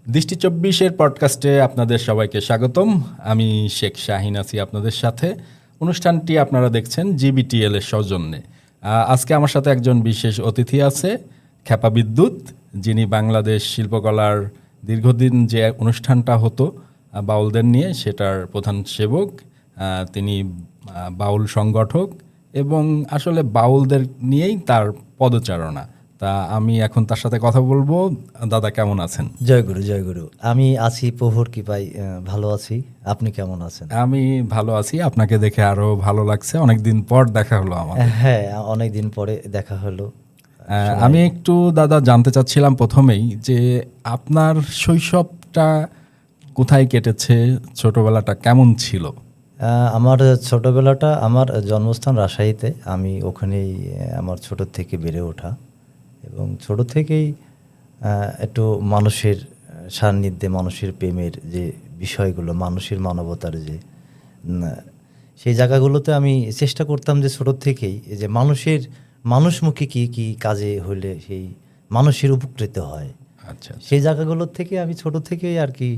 দৃষ্টি 24-এর পডকাস্টে আপনাদের সবাইকে স্বাগতম। আমি শেখ শাহিন আছি আপনাদের সাথে। অনুষ্ঠানটি আপনারা দেখছেন জিবিটিএল এর সৌজন্যে। আজকে আমার সাথে একজন বিশেষ অতিথি আছে, খ্যাপা বিদ্যুৎ, যিনি বাংলাদেশ শিল্পকলার দীর্ঘদিন যে অনুষ্ঠানটা হতো বাউলদের নিয়ে, সেটার প্রধান সেবক। তিনি বাউল সংগঠক এবং আসলে বাউলদের নিয়েই তার পদচারণা। তা আমি এখন তার সাথে কথা বলবো। দাদা কেমন আছেন? জয়গুরু জয়গুরু। আমি আছি প্রভুর কৃপায়, ভালো আছি। আপনি কেমন আছেন? আমি ভালো আছি, আপনাকে দেখে আরো ভালো লাগছে। অনেকদিন পর দেখা হলো আমাদের। হ্যাঁ, অনেকদিন পরে দেখা হলো। আমি একটু দাদা জানতে চাচ্ছিলাম প্রথমেই যে আপনার শৈশবটা কোথায় কেটেছে, ছোটবেলাটা কেমন ছিল? আমার ছোটবেলাটা, আমার জন্মস্থান রাজশাহীতে। আমি ওখানেই আমার ছোট থেকে বেড়ে ওঠা এবং ছোট থেকেই একটু মানুষের সান্নিধ্যে, মানুষের প্রেমের যে বিষয়গুলো, মানুষের মানবতার যে সেই জায়গাগুলোতে আমি চেষ্টা করতাম যে ছোট থেকেই যে মানুষমুখী কি কি কাজে হলে সেই মানুষের উপকৃত হয়। আচ্ছা, সেই জায়গাগুলোর থেকে আমি ছোট থেকেই আর কি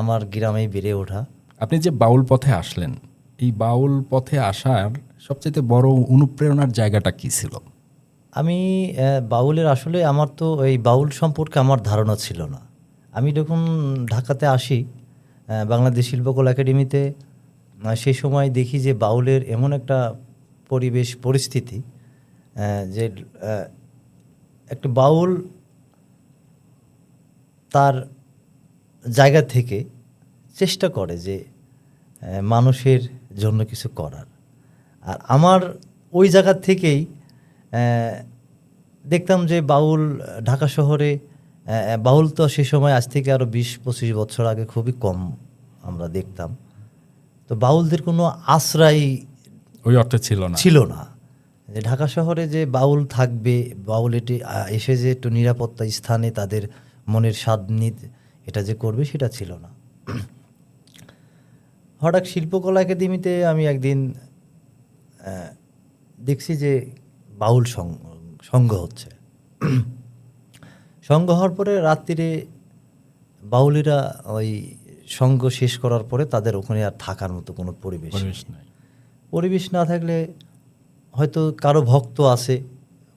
আমার গ্রামে বেড়ে ওঠা। আপনি যে বাউল পথে আসলেন, এই বাউল পথে আসার সবচেয়ে বড় অনুপ্রেরণার জায়গাটা কি ছিল? আমি বাউলের আসলে আমার তো এই বাউল সম্পর্কে আমার ধারণা ছিল না। আমি যখন ঢাকাতে আসি বাংলাদেশ শিল্পকলা একাডেমিতে, সেই সময় দেখি যে বাউলের এমন একটা পরিবেশ পরিস্থিতি, যে একটা বাউল তার জায়গা থেকে চেষ্টা করে যে মানুষের জন্য কিছু করার। আর আমার ওই জায়গা থেকেই দেখতাম যে বাউল ঢাকা শহরে, বাউল তো সে সময় আজ থেকে আরও 20-25 বছর আগে খুবই কম আমরা দেখতাম। তো বাউলদের কোনো আশ্রয় ওই অর্থে ছিল না। যে ঢাকা শহরে যে বাউল থাকবে, বাউল এটি এসে যে একটু নিরাপত্তা স্থানে তাদের মনের স্বাদ এটা যে করবে, সেটা ছিল না। হঠাৎ শিল্পকলা একাডেমিতে আমি একদিন দেখছি যে বাউল সঙ্গ হচ্ছে। সঙ্গ হওয়ার পরে রাত্রিরে বাউলিরা ওই সঙ্গ শেষ করার পরে তাদের ওখানে আর থাকার মতো কোনো পরিবেশ না থাকলে হয়তো কারো ভক্ত আছে,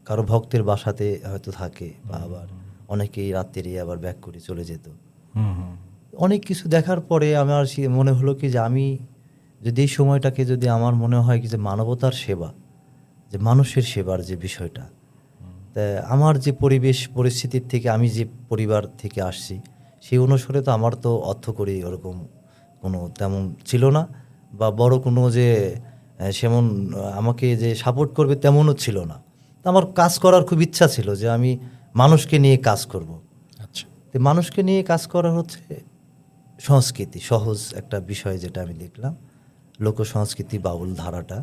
কারো ভক্তের বাসাতে হয়তো থাকে, বা আবার অনেকেই রাত্রিরে আবার ব্যাক করে চলে যেত। অনেক কিছু দেখার পরে আমার মনে হলো কি যে আমি যদি এই সময়টাকে যদি আমার মনে হয় কি যে মানবতার সেবা, যে মানুষের সেবার যে বিষয়টা, তা আমার যে পরিবেশ পরিস্থিতির থেকে, আমি যে পরিবার থেকে আসছি সেই অনুসারে তো আমার তো অর্থ করি ওরকম কোনো তেমন ছিল না, বা বড় কোনো যে সেমন আমাকে যে সাপোর্ট করবে তেমনও ছিল না। তো আমার কাজ করার খুব ইচ্ছা ছিল যে আমি মানুষকে নিয়ে কাজ করব। আচ্ছা, তো মানুষকে নিয়ে কাজ করা হচ্ছে সংস্কৃতি, সহজ একটা বিষয় যেটা আমি দেখলাম, লোক সংস্কৃতি বাউল ধারাটা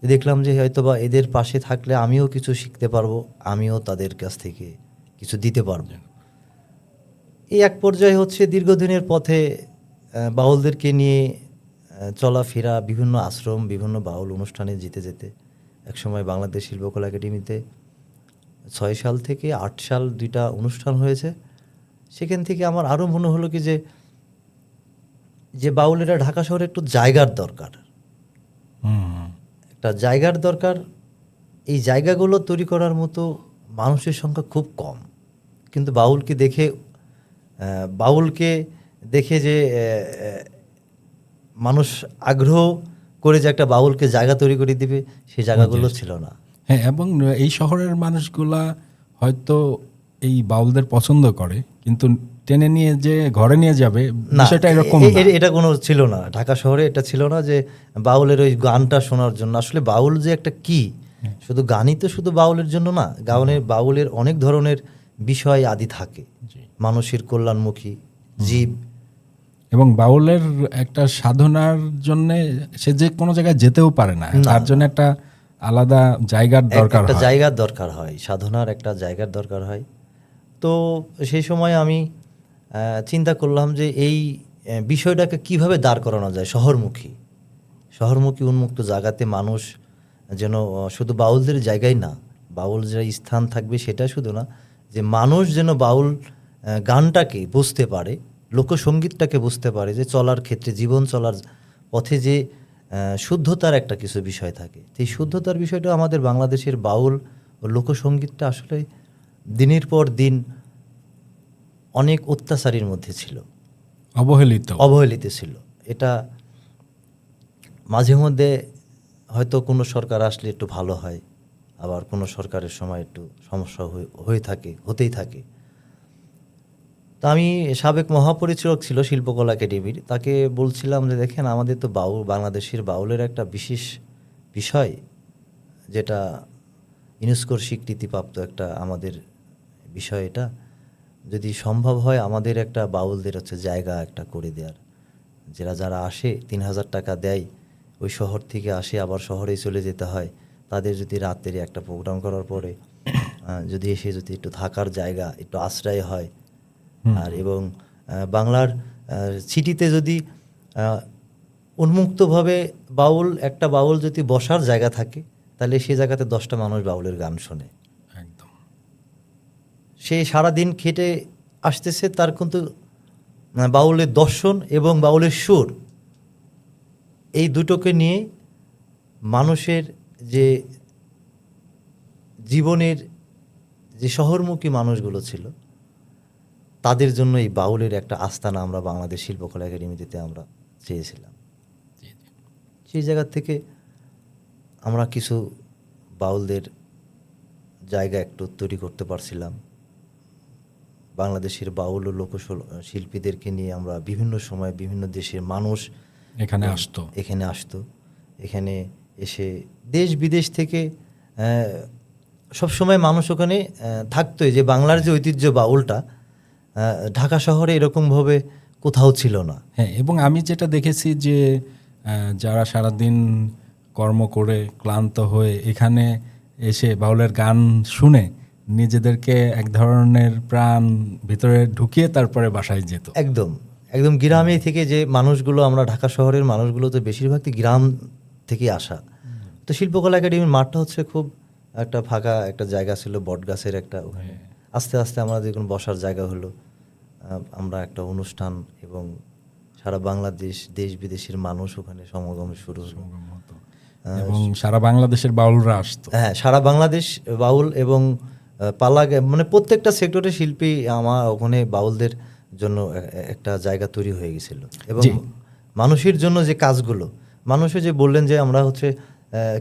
দেখলাম যে হয়তো বা এদের পাশে থাকলে আমিও কিছু শিখতে পারবো, আমিও তাদের কাছ থেকে কিছু দিতে পারবো। এই এক পর্যায়ে হচ্ছে দীর্ঘদিনের পথে বাউলদেরকে নিয়ে চলাফেরা, বিভিন্ন আশ্রম, বিভিন্ন বাউল অনুষ্ঠানে যেতে যেতে একসময় বাংলাদেশ শিল্পকলা একাডেমিতে 6 সাল থেকে 8 সাল 2টা অনুষ্ঠান হয়েছে। সেখান থেকে আমার আরও মনে হলো কি যে বাউলেরা ঢাকা শহরে একটু জায়গার দরকার, একটা জায়গার দরকার। এই জায়গাগুলো তৈরি করার মতো মানুষের সংখ্যা খুব কম। কিন্তু বাউলকে দেখে যে মানুষ আগ্রহ করে যে একটা বাউলকে জায়গা তৈরি করে দিবে, সেই জায়গাগুলো ছিল না। হ্যাঁ, এবং এই শহরের মানুষগুলা হয়তো এই বাউলদের পছন্দ করে, কিন্তু টেনে নিয়ে যে ঘরে নিয়ে যাবে বিষয়টা এরকম না। এটা কোনো ছিল না ঢাকা শহরে, এটা ছিল না যে বাউলের ওই গানটা শোনার জন্য। আসলে বাউল যে একটা কি, শুধু গানই তো শুধু বাউলের জন্য না, বাউলের অনেক ধরনের বিষয় আদি থাকে, মানুষের কল্যাণমুখী জীব। এবং বাউলের একটা সাধনার জন্য সে যে কোনো জায়গায় যেতেও পারে না, তার জন্য একটা আলাদা জায়গার দরকার হয়, একটা জায়গার দরকার হয়, সাধনার একটা জায়গার দরকার হয়। তো সেই সময় আমি চিন্তা করলাম যে এই বিষয়টাকে কিভাবে দাঁড় করানো যায় শহরমুখী উন্মুক্ত জায়গাতে। মানুষ যেন শুধু বাউলদের জায়গায় না, বাউল যে স্থান থাকবে সেটা শুধু না, যে মানুষ যেন বাউল গানটাকে বুঝতে পারে, লোকসঙ্গীতটাকে বুঝতে পারে, যে চলার ক্ষেত্রে জীবন চলার পথে যে শুদ্ধতার একটা কিছু বিষয় থাকে, এই শুদ্ধতার বিষয়টা আমাদের বাংলাদেশের বাউল ও লোকসঙ্গীতটা আসলে দিনের পর দিন অনেক অত্যাচারীর মধ্যে ছিল, অবহেলিত ছিল। এটা মাঝে মধ্যে হয়তো কোনো সরকার আসলে একটু ভালো হয়, আবার কোনো সরকারের সময় একটু সমস্যা হতেই থাকে। তা আমি সাবেক মহাপরিচালক ছিল শিল্পকলা একাডেমির, তাকে বলছিলাম যে দেখেন আমাদের তো বাংলাদেশের বাউলের একটা বিশেষ বিষয়, যেটা ইউনেস্কোর স্বীকৃতিপ্রাপ্ত একটা আমাদের বিষয়, এটা যদি সম্ভব হয় আমাদের একটা বাউলদের জায়গা একটা করে দেওয়ার, যারা আসে 3,000 টাকা দেয়, ওই শহর থেকে আসে আবার শহরেই চলে যেতে হয়, তাদের যদি রাতের একটা প্রোগ্রাম করার পরে যদি এসে যদি একটু থাকার জায়গা, একটু আশ্রয় হয়, আর এবং বাংলার সিটিতে যদি উন্মুক্তভাবে একটা বাউল যদি বসার জায়গা থাকে, তাহলে সে জায়গাতে 10টা মানুষ বাউলের গান শোনে। একদম। সে সারাদিন খেটে আসতেছে, তার কিন্তু বাউলের দর্শন এবং বাউলের সুর, এই দুটোকে নিয়ে মানুষের যে জীবনের যে শহরমুখী মানুষগুলো ছিল, তাদের জন্য এই বাউলের একটা আস্তানা আমরা বাংলাদেশ শিল্পকলা একাডেমিতে আমরা চেয়েছিলাম। সেই জায়গা থেকে আমরা কিছু বাউলদের জায়গা একটু তৈরি করতে পারছিলাম। বাংলাদেশের বাউল ও শিল্পীদেরকে নিয়ে আমরা বিভিন্ন সময় বিভিন্ন দেশের মানুষ এখানে আসতো। এখানে এসে দেশ বিদেশ থেকে সবসময় মানুষ ওখানে থাকতোই, যে বাংলার যে ঐতিহ্য বাউলটা ঢাকা শহরে এরকমভাবে কোথাও ছিল না। হ্যাঁ, এবং আমি যেটা দেখেছি যে যারা সারাদিন কর্ম করে ক্লান্ত হয়ে এখানে এসে বাউলের গান শুনে নিজেদেরকে এক ধরনের প্রাণ ভিতরে ঢুকিয়ে তারপরে বাসায় যেত। একদম গ্রামে থেকে যে মানুষগুলো, আমরা ঢাকা শহরের মানুষগুলো তো বেশিরভাগই গ্রাম থেকে আসা। তো শিল্পকলা একাডেমির মাঠটা খুব একটা ফাঁকা একটা জায়গা ছিল, বট গাছের একটা, আস্তে আস্তে আমরা যখন বসার জায়গা হলো, আমরা একটা অনুষ্ঠান এবং সারা বাংলাদেশ দেশ বিদেশের মানুষ ওখানে সমাগম শুরু হলো, এবং সারা বাংলাদেশের বাউলরা আসতো। হ্যাঁ, সারা বাংলাদেশ বাউল এবং মানে প্রত্যেকটা সেক্টরের শিল্পী আমার ওখানে বাউলদের জন্য একটা জায়গা তৈরি হয়ে গেছিল। এবং মানুষের জন্য যে কাজগুলো, মানুষে যে বললেন যে আমরা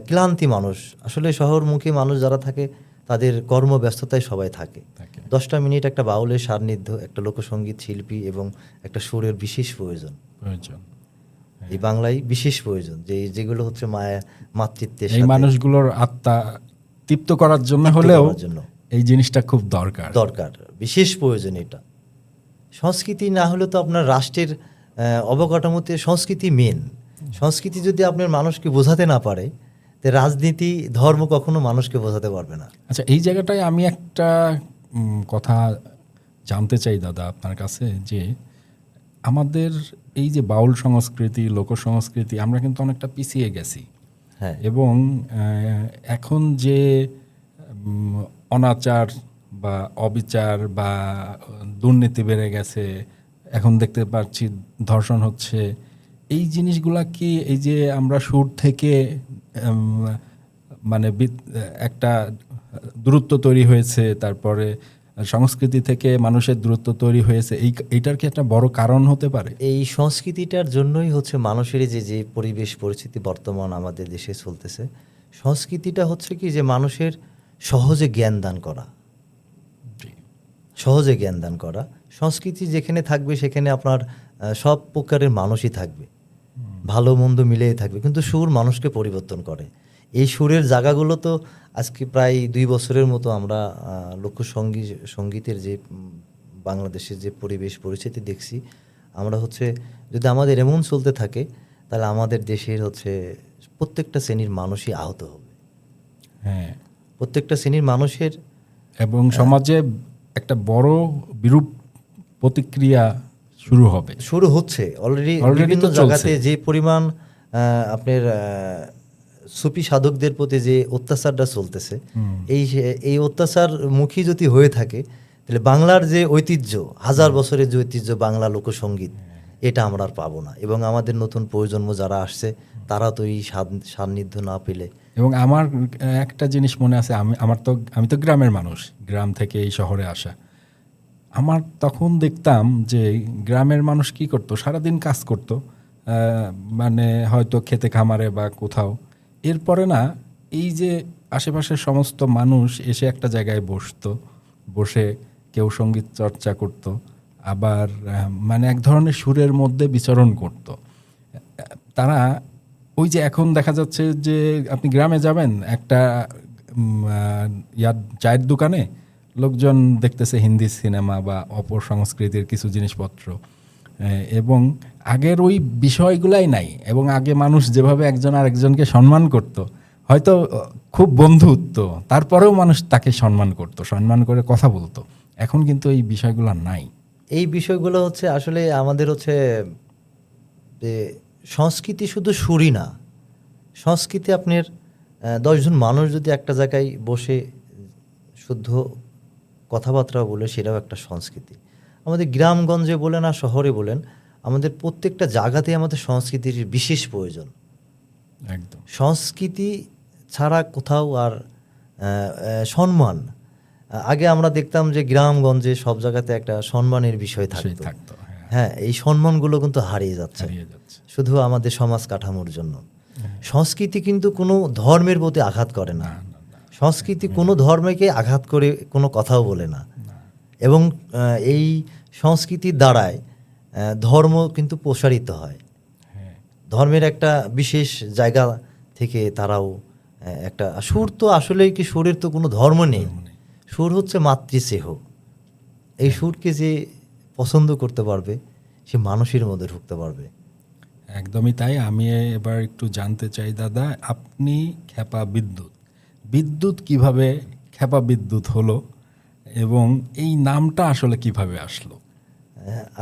ক্লান্তি মানুষ, আসলে শহরমুখী মানুষ যারা থাকে তাদের কর্মব্যস্ততায় সবাই থাকে। 10টা মিনিট একটা বাউলের সান্নিধ্য, একটা লোকসঙ্গীত শিল্পী এবং একটা সুরের বিশেষ প্রয়োজন এই বাংলায়, বিশেষ প্রয়োজন, যেগুলো মাতৃত্বের এই মানুষগুলোর আত্মা তৃপ্ত করার জন্য হলেও এই জিনিসটা খুব দরকার, বিশেষ প্রয়োজন। এটা সংস্কৃতি না হলে তো আপনার রাষ্ট্রের অবকাঠামোতে সংস্কৃতি মেন। সংস্কৃতি যদি আপনার মানুষকে বোঝাতে না পারে, তো রাজনীতি ধর্ম কখনো মানুষকে বোঝাতে পারবে না। আচ্ছা, এই জায়গাটায় আমি একটা কথা জানতে চাই দাদা আপনার কাছে, যে আমাদের এই যে বাউল সংস্কৃতি, লোক সংস্কৃতি, আমরা কিন্তু অনেকটা পিছিয়ে গেছি। হ্যাঁ, এবং এখন যে অনাচার বা অবিচার বা দুর্নীতি বেড়ে গেছে, এখন দেখতে পাচ্ছি ধর্ষণ হচ্ছে, এই জিনিসগুলা কি এই যে আমরা সুর থেকে মানে একটা দূরত্ব তৈরি হয়েছে, তারপরে সংস্কৃতি থেকে মানুষের দূরত্ব তৈরি হয়েছে, এইটার কি একটা বড় কারণ হতে পারে? এই সংস্কৃতিটার জন্যই মানুষের যে পরিবেশ পরিস্থিতি বর্তমান আমাদের দেশে চলতেছে, সংস্কৃতিটা কি যে মানুষের সহজে জ্ঞান দান করা, সংস্কৃতি যেখানে থাকবে সেখানে আপনার সব প্রকারের মানুষই থাকবে, ভালো মন্দ মিলেই থাকবে, কিন্তু সুর মানুষকে পরিবর্তন করে। এই সুরের জায়গাগুলো তো আজকে প্রায় 2 বছরের মতো আমরা লোকসঙ্গীতের যে বাংলাদেশের যে পরিবেশ পরিস্থিতি দেখছি, আমরা যদি আমাদের এমন চলতে থাকে, তাহলে আমাদের দেশের প্রত্যেকটা শ্রেণীর মানুষই আহত হবে। হ্যাঁ, প্রত্যেকটা শ্রেণীর মানুষের এবং সমাজে একটা বড় বিরূপ প্রতিক্রিয়া শুরু হচ্ছে অলরেডি বিভিন্ন জায়গাতে। যে পরিমাণ আপনার সুফি সাধকদের প্রতি যে অত্যাচারটা চলতেছে, এই অত্যাচার মুখী যদি হয়ে থাকে, তাহলে বাংলার যে ঐতিহ্য, হাজার বছরের যে ঐতিহ্য বাংলা লোকসঙ্গীত, এটা আমরা আর পাবো না। এবং আমাদের নতুন প্রজন্ম যারা আসছে তারা তো এই সান্নিধ্য না পেলে। এবং আমার একটা জিনিস মনে আছে, আমি তো গ্রামের মানুষ, গ্রাম থেকে এই শহরে আসা। আমার তখন দেখতাম যে গ্রামের মানুষ কি করতো, সারাদিন কাজ করতো, মানে হয়তো খেতে খামারে বা কোথাও। এরপরে না এই যে আশেপাশের সমস্ত মানুষ এসে একটা জায়গায় বসে কেউ সঙ্গীত চর্চা করত, আবার মানে এক ধরনের সুরের মধ্যে বিচরণ করত। তারা ওই যে এখন দেখা যাচ্ছে যে আপনি গ্রামে যাবেন, একটা চায়ের দোকানে লোকজন দেখতেছে হিন্দি সিনেমা বা অপর সংস্কৃতির কিছু জিনিসপত্র, এবং আগের ওই বিষয়গুলাই নাই। এবং আগে মানুষ যেভাবে একজন আরেকজনকে সম্মান করত, হয়তো খুব বন্ধুত্ব, তারপরেও মানুষ তাকে সম্মান করত, সম্মান করে কথা বলতো। এখন কিন্তু এই বিষয়গুলো নাই। এই বিষয়গুলো হচ্ছে আসলে আমাদের হচ্ছে যে সংস্কৃতি শুধু সুরই না, সংস্কৃতি আপনার 10 জন মানুষ যদি একটা জায়গায় বসে শুদ্ধ কথাবার্তা বলে, সেটাও একটা সংস্কৃতি। আমাদের গ্রামগঞ্জে বলেন আর শহরে বলেন, আমাদের প্রত্যেকটা জায়গাতে আমাদের সংস্কৃতির বিশেষ প্রয়োজন। একদম সংস্কৃতি ছাড়া কোথাও আর সম্মান, আগে আমরা দেখতাম যে গ্রামগঞ্জে সব জায়গাতে একটা সম্মানের বিষয় থাকতো। হ্যাঁ, এই সম্মানগুলো কিন্তু হারিয়ে যাচ্ছে শুধু আমাদের সমাজ কাঠামোর জন্য। সংস্কৃতি কিন্তু কোনো ধর্মের প্রতি আঘাত করে না, সংস্কৃতি কোনো ধর্মকে আঘাত করে কোনো কথাও বলে না। এবং এই সংস্কৃতির দ্বারায় ধর্ম কিন্তু প্রসারিত হয়। ধর্মের একটা বিশেষ জায়গা থেকে তারাও একটা সুর, তো আসলে কি সুরের তো কোনো ধর্ম নেই, সুর হচ্ছে মাতৃস্নেহ। এই সুরকে যে পছন্দ করতে পারবে সে মানুষের মধ্যে ঢুকতে পারবে। একদমই তাই। আমি এবার একটু জানতে চাই দাদা, আপনি খ্যাপা বিদ্যুৎ কিভাবে খ্যাপা বিদ্যুৎ হলো এবং এই নামটা আসলে কিভাবে আসলো?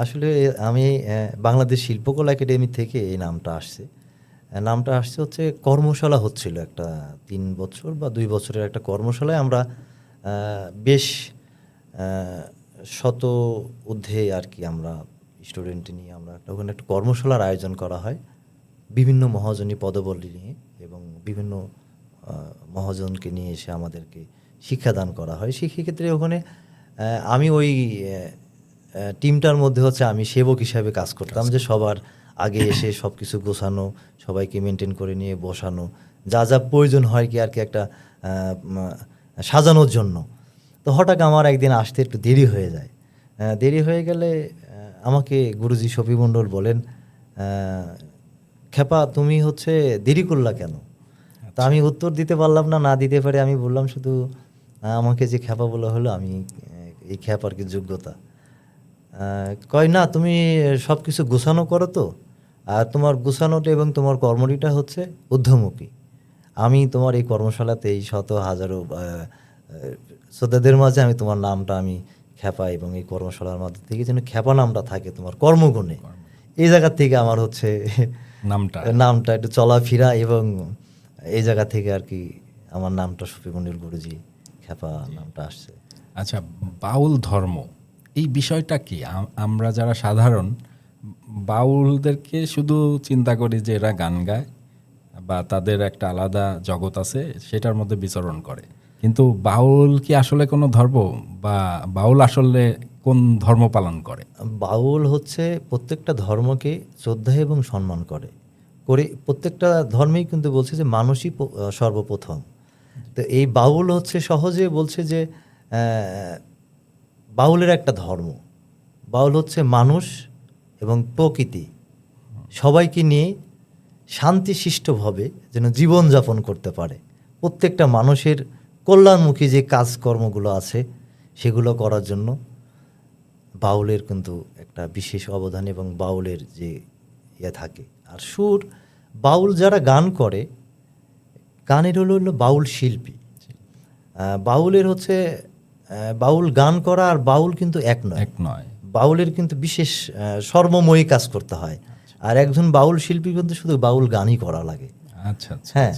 আসলে আমি বাংলাদেশ শিল্পকলা একাডেমি থেকে এই নামটা আসছে। নামটা আসছে হচ্ছে কর্মশালা হচ্ছিল একটা 3 বছর বা 2 বছরের একটা কর্মশালায় আমরা বেশ শত ঊর্ধ্বে আর কি আমরা স্টুডেন্ট নিয়ে আমরা ওখানে একটা কর্মশালার আয়োজন করা হয় বিভিন্ন মহাজনী পদবলী নিয়ে, এবং বিভিন্ন মহাজনকে নিয়ে এসে আমাদেরকে শিক্ষাদান করা হয়। সেক্ষেত্রে ওখানে আমি ওই টিমটার মধ্যে হচ্ছে আমি সেবক হিসাবে কাজ করতাম, যে সবার আগে এসে সব কিছু গোছানো, সবাইকে মেনটেন করে নিয়ে বসানো, যা যা প্রয়োজন হয় কি আর কি একটা সাজানোর জন্য। তো হঠাৎ আমার একদিন আসতে একটু দেরি হয়ে যায়। দেরি হয়ে গেলে আমাকে গুরুজি শফি মণ্ডল বলেন, খ্যাপা তুমি হচ্ছে দেরি করলা কেন? তা আমি উত্তর দিতে পারলাম না দিতে পারে আমি বললাম শুধু আমাকে যে খ্যাপা বলা হলো, আমি এই খ্যাপার কি যোগ্যতা? কয় না, তুমি সব কিছু গোছানো করো তো, আর তোমার গোছানোটা এবং তোমার কর্মটিটা হচ্ছে ঊর্ধ্বমুখী। আমি তোমার এই কর্মশালাতে এই শত হাজারো শ্রোতাদের মাঝে আমি তোমার নামটা আমি খ্যাপা, এবং এই কর্মশালার মধ্যে থেকে যেন খ্যাপা নামটা থাকে তোমার কর্মগুণে, এই জায়গা থেকে আমার হচ্ছে নামটা একটু চলাফেরা, এবং এই জায়গা থেকে আর কি আমার নামটা শফি মণ্ডল গুরুজি খ্যাপা নামটা আসছে। আচ্ছা, বাউল ধর্ম এই বিষয়টা কি? আমরা যারা সাধারণ বাউলদেরকে শুধু চিন্তা করি যে এরা গান গায় বা তাদের একটা আলাদা জগৎ আছে, সেটার মধ্যে বিচরণ করে, কিন্তু বাউল কি আসলে কোনো ধর্ম, বা বাউল আসলে কোন ধর্ম পালন করে? বাউল হচ্ছে প্রত্যেকটা ধর্মকে শ্রদ্ধা এবং সম্মান করে প্রত্যেকটা ধর্মেই কিন্তু বলছে যে মানুষই সর্বপ্রথম। তো এই বাউল হচ্ছে সহজে বলছে যে বাউলের একটা ধর্ম, বাউল হচ্ছে মানুষ এবং প্রকৃতি সবাইকে নিয়ে শান্তিশিষ্টভাবে যেন জীবনযাপন করতে পারে। প্রত্যেকটা মানুষের কল্যাণমুখী যে কাজকর্মগুলো আছে সেগুলো করার জন্য বাউলের কিন্তু একটা বিশেষ অবদান, এবং বাউলের যে থাকে। আর সুর, বাউল যারা গান করে, গানের হলো বাউল শিল্পী। বাউলের হচ্ছে বাউল গান করা আর বাউল কিন্তু এক নয়। বাউলের কিন্তু বিশেষ সর্বময়ী কাজ করতে হয়। আর একজন বাউল শিল্পী কিন্তু শুধু বাউল গানই করা লাগে। হ্যাঁ,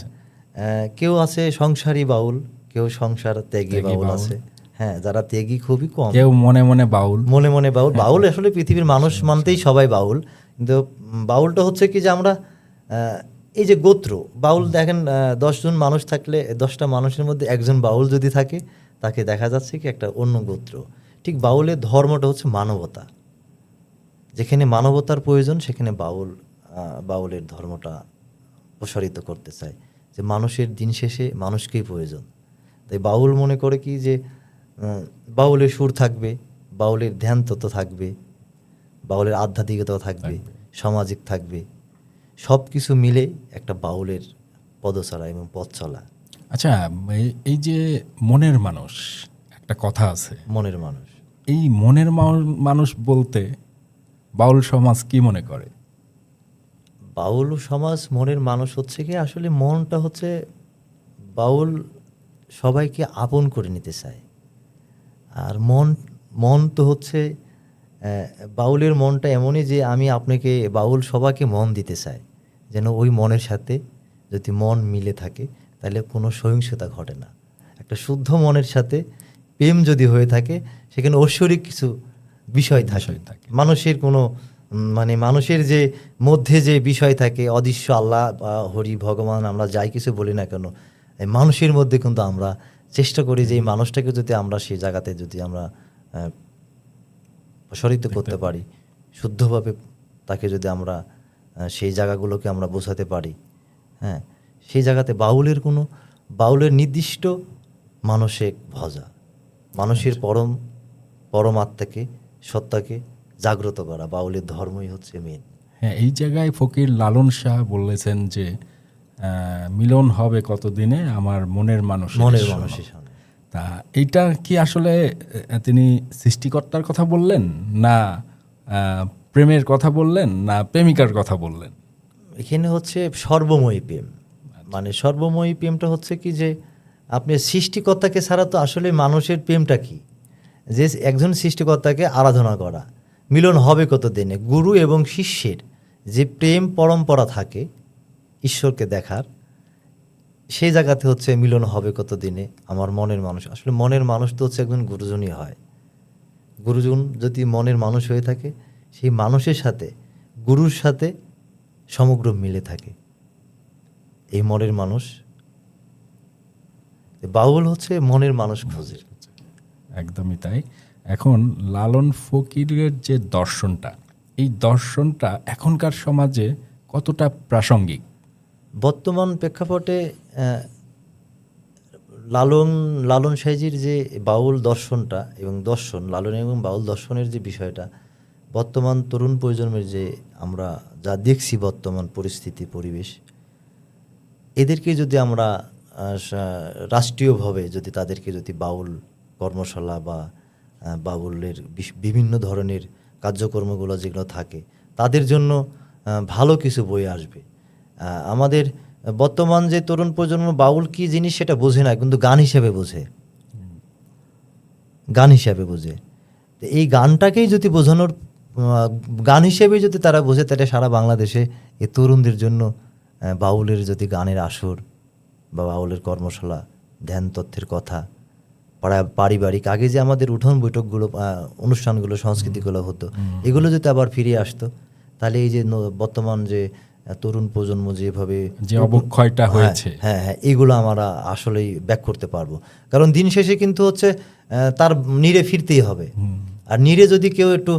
কেউ আছে সংসারী বাউল, কেউ সংসার ত্যাগী বাউল আছে। হ্যাঁ, যারা ত্যাগী খুবই কম। কেউ মনে মনে বাউল। মনে মনে বাউল। বাউল আসলে পৃথিবীর মানুষ মানতেই সবাই বাউল, কিন্তু বাউলটা হচ্ছে কি যে আমরা এই যে গোত্র বাউল দেখেন, 10 জন মানুষ থাকলে 10টা মানুষের মধ্যে একজন বাউল যদি থাকে, তাকে দেখা যাচ্ছে কি একটা অন্য গোত্র। ঠিক বাউলের ধর্মটা হচ্ছে মানবতা। যেখানে মানবতার প্রয়োজন সেখানে বাউলের ধর্মটা প্রসারিত করতে চায়, যে মানুষের দিন শেষে মানুষকেই প্রয়োজন। তাই বাউল মনে করে কি যে বাউলের সুর থাকবে, বাউলের ধ্যান তত্ত্ব থাকবে, বাউলের আধ্যাত্মিকতাও থাকবে, সামাজিক থাকবে, সব কিছু মিলে একটা বাউলের পদচলা এবং পথ চলা। আচ্ছা, এই যে মনের মানুষ, একটা কথা আছে, মনের মানুষ। এই মনের মানুষ বলতে বাউল সমাজ কি মনে করে? বাউল সমাজ মনের মানুষ হচ্ছে কি, আসলে মনটা হচ্ছে বাউল সবাইকে আপন করে নিতে চায়। আর মন তো হচ্ছে বাউলের মনটা এমনই যে আমি আপনাকে, বাউল সবাইকে মন দিতে চায়, যেন ওই মনের সাথে যদি মন মিলে থাকে তাহলে কোনো সহিংসতা ঘটে না। একটা শুদ্ধ মনের সাথে প্রেম যদি হয়ে থাকে, সেখানে ঐশ্বরিক কিছু বিষয় থাকে। মানুষের কোনো মানে মানুষের যে মধ্যে যে বিষয় থাকে, অদৃশ্য আল্লাহ বা হরি ভগবান আমরা যাই কিছু বলি না কেন, এই মানুষের মধ্যে কিন্তু আমরা চেষ্টা করি যে এই মানুষটাকে যদি আমরা সেই জায়গাতে যদি আমরা প্রসারিত করতে পারি, শুদ্ধভাবে তাকে যদি আমরা সেই জায়গাগুলোকে আমরা বোঝাতে পারি, হ্যাঁ, সেই জায়গাতে বাউলের নির্দিষ্ট মানসিক ভজা, মানুষের পরমাত্মাকে, সত্তাকে জাগ্রত করা, বাউলের ধর্মই হচ্ছে মেন। হ্যাঁ, এই জায়গায় ফকির লালন শাহ বলেছেন যে মিলন হবে কতদিনে আমার মনের মানুষের সামনে। তা এইটা কি আসলে তিনি সৃষ্টিকর্তার কথা বললেন, না প্রেমের কথা বললেন, না প্রেমিকার কথা বললেন? এখানে হচ্ছে সর্বময়ী প্রেম। মানে সর্বময়ী প্রেমটা হচ্ছে কি যে আপনি সৃষ্টিকর্তাকে ছাড়া তো আসলে মানুষের প্রেমটা কি, যে একজন সৃষ্টিকর্তাকে আরাধনা করা। মিলন হবে কত দিনে, গুরু এবং শিষ্যের যে প্রেম পরম্পরা থাকে ঈশ্বরকে দেখার, সেই জায়গাতে হচ্ছে মিলন হবে কত দিনে আমার মনের মানুষ। আসলে মনের মানুষ তো হচ্ছে একজন গুরুজনই হয়। গুরুজন যদি মনের মানুষ হয়ে থাকে, সেই মানুষের সাথে গুরুর সাথে সমগ্র মিলে থাকে এই মনের মানুষ। বাউল হচ্ছে মনের মানুষ খোঁজে। একদমই তাই। এখন লালন ফকিরের যে দর্শনটা, এই দর্শনটা এখনকার সমাজে কতটা প্রাসঙ্গিক? বর্তমান প্রেক্ষাপটে লালন সাইজির যে বাউল দর্শনটা এবং লালন এবং বাউল দর্শনের যে বিষয়টা, বর্তমান তরুণ প্রজন্মের যে আমরা যা দেখছি বর্তমান পরিস্থিতি পরিবেশ, এদেরকে যদি আমরা রাষ্ট্রীয়ভাবে যদি তাদেরকে যদি বাউল কর্মশালা বা বাউলের বিভিন্ন ধরনের কার্যকর্মগুলো যেগুলো থাকে, তাদের জন্য ভালো কিছু বই আসবে। আমাদের বর্তমান যে তরুণ প্রজন্ম বাউল কি জিনিস সেটা বোঝে না, কিন্তু গান হিসেবে বোঝে। এই গানটাকেই যদি বোঝানোর গান হিসেবে যদি তারা বোঝে, তাহলে সারা বাংলাদেশে এই তরুণদের জন্য বাউলের যদি গানের আসর বা বাউলের কর্মশালা, ধ্যান তথ্যের কথা, পারিবারিক আগে যে আমাদের উঠোন বৈঠকগুলো, অনুষ্ঠানগুলো, সংস্কৃতিগুলো হতো, এগুলো যদি আবার ফিরে আসতো, তাহলে এই যে বর্তমান যে তরুণ প্রজন্ম যেভাবে যে অবক্ষয়টা হয়েছে, হ্যাঁ, এইগুলো আমরা আসলেই ব্যাক করতে পারবো। কারণ দিন শেষে কিন্তু হচ্ছে তার নিরে ফিরতেই হবে। আর নিরে যদি কেউ একটু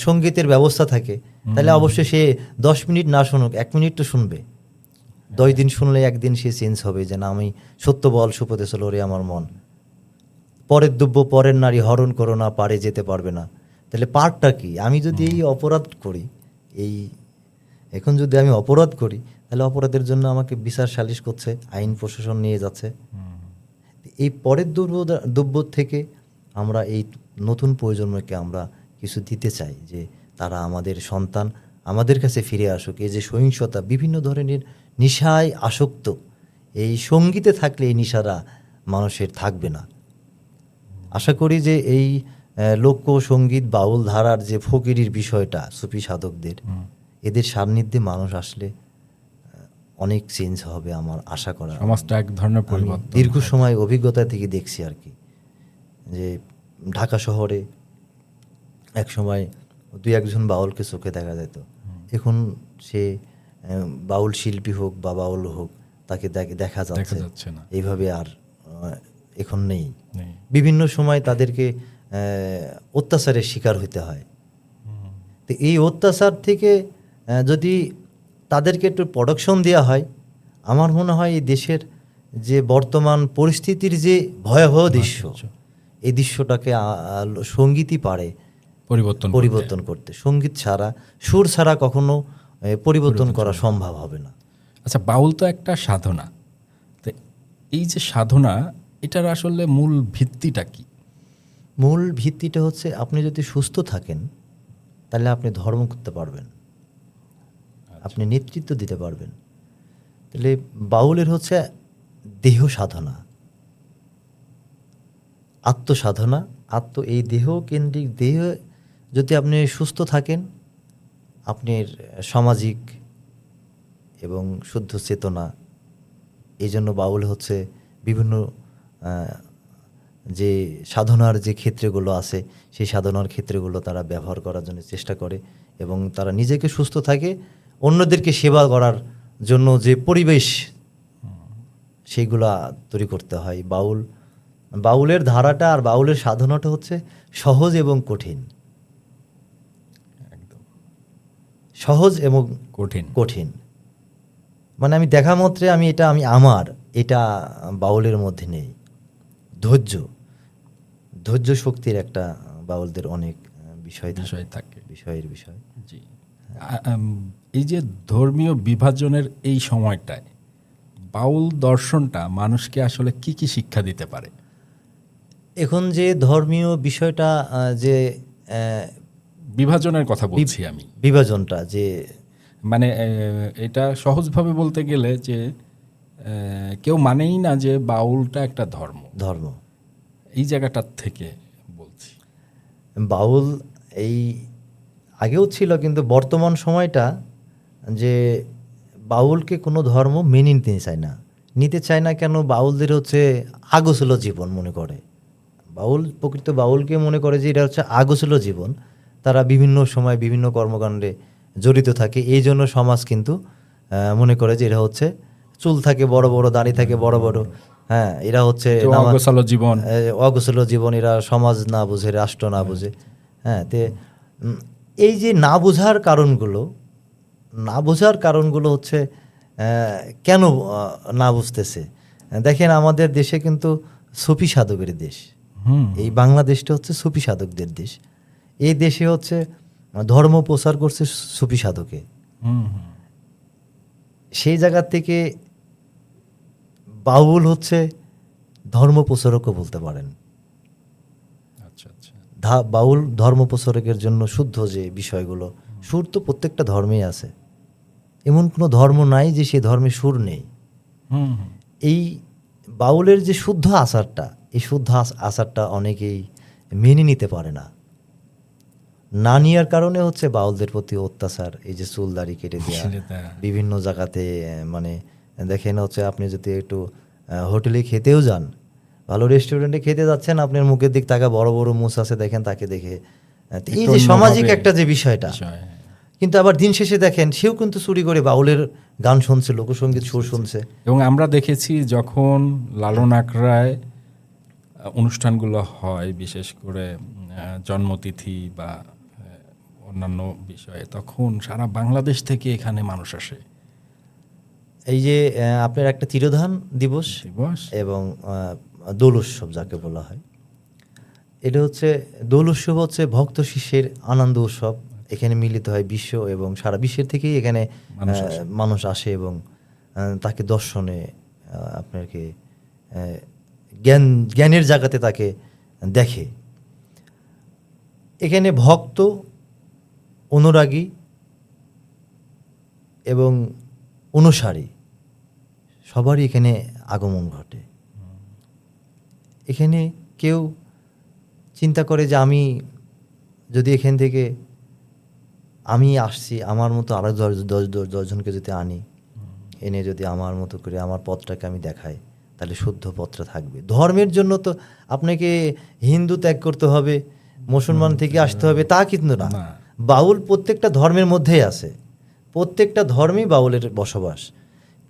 সঙ্গীতের ব্যবস্থা থাকে, তাহলে অবশ্যই সে 10 মিনিট না শুনুক, 1 মিনিট তো শুনবে। 10 দিন শুনলে একদিন সে চেঞ্জ হবে, যে না, আমি সত্য বল সুপথে চলো রে আমার মন, পরের দ্রব্য পরের নারী হরণ করো না, পারে যেতে পারবে না। তাহলে পারটা কি? আমি যদি এই অপরাধ করি, এখন যদি আমি অপরাধ করি, তাহলে অপরাধের জন্য আমাকে বিচার সালিশ করছে, আইন প্রশাসন নিয়ে যাচ্ছে। এই পরের দ্রব্য থেকে আমরা এই নতুন প্রজন্মকে আমরা কিছু দিতে চাই, যে তারা আমাদের সন্তান আমাদের কাছে ফিরে আসুক। এই যে সহিংসতা, বিভিন্ন ধরনের নেশায় আসক্ত, এই সঙ্গীতে থাকলে এই নেশারা মানুষের থাকবে না। আশা করি যে এই লোকসঙ্গীত বাউল ধারার যে ফকিরির বিষয়টা, সুফি সাধকদের, এদের সান্নিধ্যে মানুষ আসলে অনেক চেঞ্জ হবে আমার আশা করা। সমাজটা এক ধরনের পরিবর্তন। দীর্ঘ সময় অভিজ্ঞতা থেকে দেখছি আর কি, যে ঢাকা শহরে এক সময় 2-1 বাউলকে চোখে দেখা যেত, এখন সে বাউল শিল্পী হোক বা বাউল হোক তাকে দেখা যাচ্ছে না। এইভাবে আর এখন নেই। বিভিন্ন সময় তাদেরকে অত্যাচারের শিকার হতে হয়। তো এই অত্যাচার থেকে যদি তাদেরকে একটু প্রোডাকশন দেওয়া হয়, আমার মনে হয় এই দেশের যে বর্তমান পরিস্থিতির যে ভয়াবহ দৃশ্য, এই দৃশ্যটাকে সঙ্গীতই পারে পরিবর্তন করতে। সঙ্গীত ছাড়া, সুর ছাড়া কখনো পরিবর্তন করা সম্ভব হবে না। আচ্ছা, বাউল তো একটা সাধনা, তো এই যে সাধনা, এটার আসলে মূল ভিত্তিটা কি? মূল ভিত্তিটা হচ্ছে আপনি যদি সুস্থ থাকেন তাহলে আপনি ধর্ম করতে পারবেন, আপনি নেতৃত্ব দিতে পারবেন। তাহলে বাউলের হচ্ছে দেহ সাধনা, আত্মসাধনা, এই দেহ কেন্দ্রিক। দেহ যদি আপনি সুস্থ থাকেন, আপনার সামাজিক এবং শুদ্ধ চেতনা, এই জন্য বাউল হচ্ছে বিভিন্ন যে সাধনার যে ক্ষেত্রগুলো আছে সেই সাধনার ক্ষেত্রগুলো তারা ব্যবহার করার জন্য চেষ্টা করে, এবং তারা নিজেকে সুস্থ থাকে, অন্যদেরকে সেবা করার জন্য যে পরিবেশ সেইগুলা তৈরি করতে হয়। বাউলের ধারাটা আর বাউলের সাধনাটা হচ্ছে সহজ এবং কঠিন, একদম সহজ এবং কঠিন। মানে আমি দেখা মাত্রে আমি এটা বাউলের মধ্যে নেই। ধৈর্য শক্তির একটা বাউলদের অনেক বিষয়ের বিষয়। জি, এই যে ধর্মীয় বিভাজনের এই সময়টায় বাউল দর্শনটা মানুষকে আসলে কি কি শিক্ষা দিতে পারে? এখন যে ধর্মীয় বিষয়টা, যে বিভাজনের কথা বলছি আমি, বিভাজনটা যে মানে এটা সহজভাবে বলতে গেলে যে কেউ মানেই না যে বাউলটা একটা ধর্ম, এই জায়গাটার থেকে বলছি। বাউল এই আগেও ছিল, কিন্তু বর্তমান সময়টা যে বাউলকে কোনো ধর্ম মেনে নিতে চায় না। কেন? বাউলদের হচ্ছে আগোছালো জীবন মনে করে। প্রকৃত বাউলকে মনে করে যে এটা হচ্ছে আগোছালো জীবন। তারা বিভিন্ন সময় বিভিন্ন কর্মকাণ্ডে জড়িত থাকে, এই জন্য সমাজ কিন্তু মনে করে যে এরা হচ্ছে চুল থাকে বড় বড়, দাড়ি থাকে বড় বড়, হ্যাঁ, এরা হচ্ছে অগোছালো জীবন, এরা সমাজ না বুঝে, রাষ্ট্র না বুঝে। হ্যাঁ, তে এই যে না বোঝার কারণগুলো হচ্ছে কেন না বুঝতেছে? দেখেন, আমাদের দেশে কিন্তু সুফি সাধকের দেশ, এই বাংলাদেশটা হচ্ছে সুফি সাধকদের দেশ। এই দেশে হচ্ছে ধর্ম প্রচার করছে সুফি সাধকে। সেই জায়গা থেকে বাউল হচ্ছে ধর্ম প্রচারকও বলতে পারেন। বাউল ধর্ম প্রচারকের জন্য শুদ্ধ যে বিষয়গুলো, সুর তো প্রত্যেকটা ধর্মেই আছে, এমন কোনো ধর্ম নাই যে সেই ধর্মে সুর নেই। এই বাউলের যে শুদ্ধ আচারটা, এই শুদ্ধ আচারটা অনেকেই মেনে নিতে পারে না নেওয়ার কারণে হচ্ছে বাউলদের প্রতি অত্যাচার। এই যে চুল দাড়ি কেটে দেওয়া বিভিন্ন জায়গাতে, মানে দেখেন হচ্ছে আপনি যদি একটু হোটেলে খেতেও যান, ভালো রেস্টুরেন্টে খেতে যাচ্ছেন, আপনার মুখের দিক তাকা বড় বড় মুছ আছে, দেখেন তাকে দেখে এই যে সামাজিক একটা যে বিষয়টা। কিন্তু আবার দিন শেষে দেখেন সেও কিন্তু চুরি করে বাউলের গান শুনছে, লোকসঙ্গীত সুর শুনছে। এবং আমরা দেখেছি যখন লালন আকড়ায় অনুষ্ঠানগুলো হয়, বিশেষ করে জন্মতিথি বা অন্যান্য বিষয়ে, তখন সারা বাংলাদেশ থেকে এখানে মানুষ আসে। এই যে আপনার একটা তিরোধান দিবস এবং দোল উৎসব যাকে বলা হয়, এটা হচ্ছে দোল উৎসব হচ্ছে ভক্ত শিষ্যের আনন্দ উৎসব। এখানে মিলিত হয় বিশ্ব এবং সারা বিশ্বের থেকেই এখানে মানুষ আসে এবং তাকে দর্শনে, আপনাকে জ্ঞানের জায়গাতে তাকে দেখে। এখানে ভক্ত, অনুরাগী এবং অনুসারী সবারই এখানে আগমন ঘটে। এখানে কেউ চিন্তা করে যে আমি যদি এখান থেকে আমি আসছি, আমার মতো আরো 10 জনকে যদি এনে যদি আমার মতো করে আমার পথটাকে আমি দেখাই, তাহলে শুদ্ধ পত্র থাকবে। ধর্মের জন্য তো আপনাকে হিন্দু ত্যাগ করতে হবে, মুসলমান থেকে আসতে হবে তা কিন্তু না। না। বাউল প্রত্যেকটা ধর্মের মধ্যেই আছে, প্রত্যেকটা ধর্মেই বাউলের বসবাস।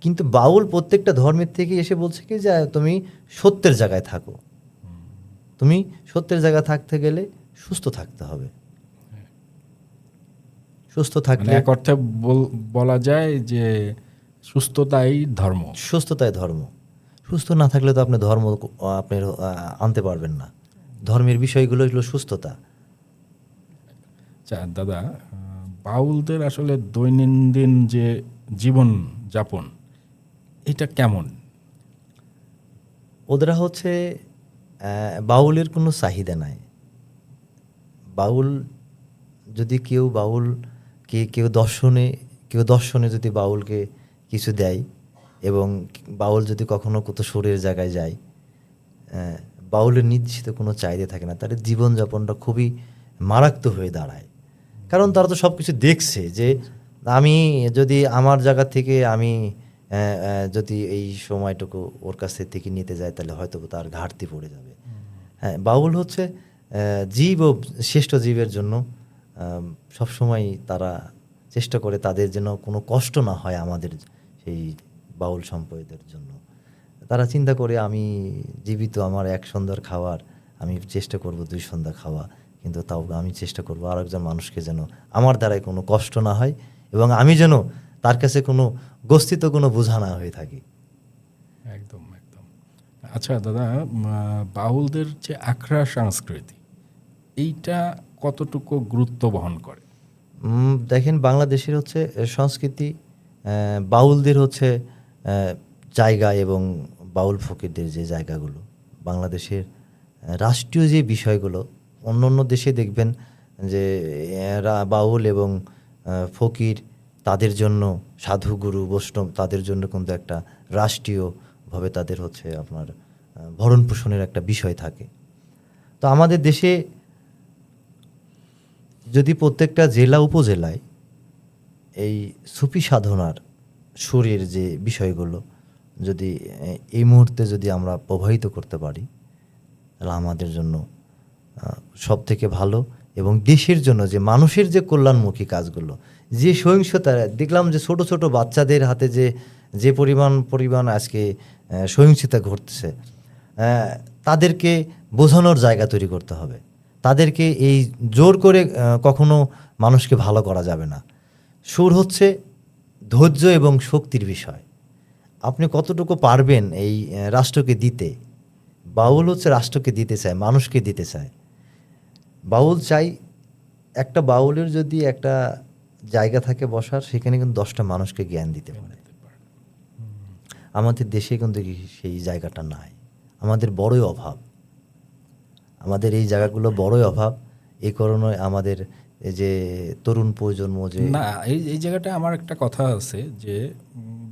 কিন্তু বাউল প্রত্যেকটা ধর্মের থেকে এসে বলছে কি যে তুমি সত্যের জায়গায় থাকো, তুমি সত্যের জায়গায় থাকতে গেলে সুস্থ থাকতে হবে। সুস্থ মানে থাকলে এক অর্থে বলা যায় যে সুস্থতাই ধর্ম। সুস্থতায় ধর্ম। সুস্থ না থাকলে তো আপনি ধর্ম আপনার আনতে পারবেন না। ধর্মের বিষয়গুলো হলো সুস্থতা। আচ্ছা দাদা, বাউলদের আসলে দৈনন্দিন যে জীবন যাপন এটা কেমন? ওদের হচ্ছে বাউলের কোনো চাহিদা নাই। বাউল যদি কেউ দর্শনে যদি বাউলকে কিছু দেয়, এবং বাউল যদি কখনো কত সুরের জায়গায় যায়, বাউলের নির্দিষ্ট কোনো চাহিদা থাকে না, তাদের জীবনযাপনটা খুবই মারাত্মক হয়ে দাঁড়ায়। কারণ তারা তো সব কিছু দেখছে যে আমি যদি আমার জায়গা থেকে আমি যদি এই সময়টুকু ওর কাছ থেকে নিতে যাই তাহলে হয়তো তার ঘাটতি পড়ে যাবে। হ্যাঁ, বাউল হচ্ছে জীব ও শ্রেষ্ঠ জীবের জন্য সবসময় তারা চেষ্টা করে তাদের যেন কোনো কষ্ট না হয়। আমাদের সেই বাউল সম্প্রদায়ের জন্য তারা চিন্তা করে আমি জীবিত, আমার এক সন্ধ্যার খাওয়ার আমি চেষ্টা করব 2 সন্ধ্যা খাওয়া, কিন্তু তাও আমি চেষ্টা করব আরেকজন মানুষকে যেন আমার দ্বারাই কোনো কষ্ট না হয়, এবং আমি যেন তার কাছে কোনো গস্তিত কোনো বোঝা না হয়ে থাকি। একদম একদম। আচ্ছা দাদা, বাউলদের যে আখড়া সংস্কৃতি এইটা কতটুকু গুরুত্ব বহন করে? দেখেন, বাংলাদেশের হচ্ছে সংস্কৃতি, বাউলদের হচ্ছে জায়গা এবং বাউল ফকিরদের যে জায়গাগুলো, বাংলাদেশের রাষ্ট্রীয় যে বিষয়গুলো, অন্য অন্য দেশে দেখবেন যে বাউল এবং ফকির তাদের জন্য, সাধু গুরু বৈষ্ণব তাদের জন্য কিন্তু একটা রাষ্ট্রীয়ভাবে তাদের হচ্ছে আপনার ভরণ পোষণের একটা বিষয় থাকে। তো আমাদের দেশে যদি প্রত্যেকটা জেলা উপজেলায় এই সুফি সাধনার সুরের যে বিষয়গুলো যদি এই মুহূর্তে যদি আমরা প্রবাহিত করতে পারি, তাহলে আমাদের জন্য সব থেকে ভালো, এবং দেশের জন্য যে মানুষের যে কল্যাণমুখী কাজগুলো, যে সহিংসতা দেখলাম যে ছোট ছোট বাচ্চাদের হাতে যে পরিমাণ আজকে সহিংসতা ঘটছে, তাদেরকে বোঝানোর জায়গা তৈরি করতে হবে। তাদেরকে এই জোর করে কখনো মানুষকে ভালো করা যাবে না। সুর হচ্ছে ধৈর্য এবং শক্তির বিষয়। আপনি কতটুকু পারবেন এই রাষ্ট্রকে দিতে। বাউল হচ্ছে রাষ্ট্রকে দিতে চায়, মানুষকে দিতে চায়। বাউল চাই একটা বাউলের যদি একটা জায়গা থাকে বসার, সেখানে কিন্তু 10টা মানুষকে জ্ঞান দিতে পারে। আমাদের দেশে কিন্তু সেই জায়গাটা নাই। আমাদের বড়ই অভাব, আমাদের এই জায়গাগুলো বড়ই অভাব। এই কারণে আমাদের এই যে তরুণ প্রজন্ম যে না, এই জায়গাটা আমার একটা কথা আছে যে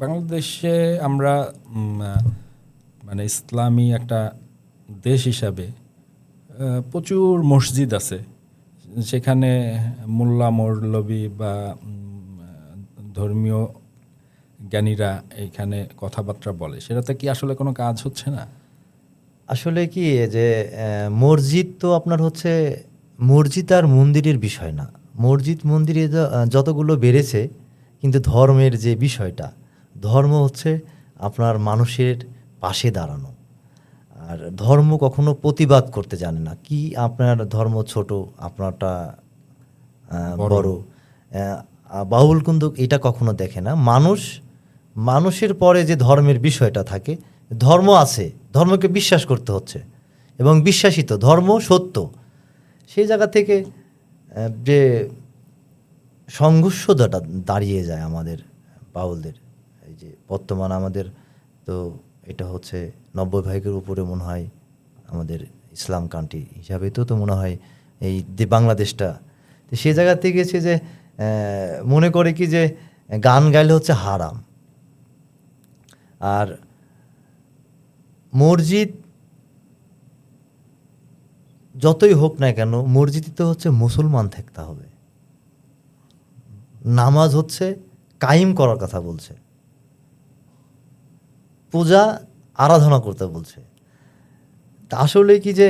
বাংলাদেশে আমরা মানে ইসলামী একটা দেশ হিসাবে প্রচুর মসজিদ আছে, সেখানে মোল্লা মৌলবি বা ধর্মীয় জ্ঞানীরা এখানে কথাবার্তা বলে, সেটাতে কি আসলে কোনো কাজ হচ্ছে না? আসলে কি যে মসজিদ তো আপনার হচ্ছে মসজিদ আর মন্দিরের বিষয় না। মসজিদ মন্দিরে যতগুলো বেড়েছে, কিন্তু ধর্মের যে বিষয়টা, ধর্ম হচ্ছে আপনার মানুষের পাশে দাঁড়ানো। আর ধর্ম কখনো প্রতিবাদ করতে জানে না। কি আপনার ধর্ম ছোট, আপনারটা বড়, বাউল কিন্তু এটা কখনো দেখে না। মানুষের পরে যে ধর্মের বিষয়টা থাকে, ধর্ম আছে, ধর্মকে বিশ্বাস করতে হচ্ছে, এবং বিশ্বাসিত ধর্ম সত্য। সেই জায়গা থেকে যে সংঘর্ষটা দাঁড়িয়ে যায় আমাদের বাউলদের, এই যে বর্তমান আমাদের তো এটা হচ্ছে 90 ভাগের উপরে মনে হয় আমাদের ইসলাম কান্ট্রি হিসাবে তো মনে হয় এই বাংলাদেশটা। তো সে জায়গা থেকে গেছে যে মনে করে কি যে গান গাইলে হচ্ছে হারাম। আর মসজিদ যতই হোক না কেন, মসজিদে তো হচ্ছে মুসলমান থাকতে হবে। নামাজ হচ্ছে কায়েম করার কথা বলছে। পূজা আরাধনা করতে বলছে। তা আসলে কি যে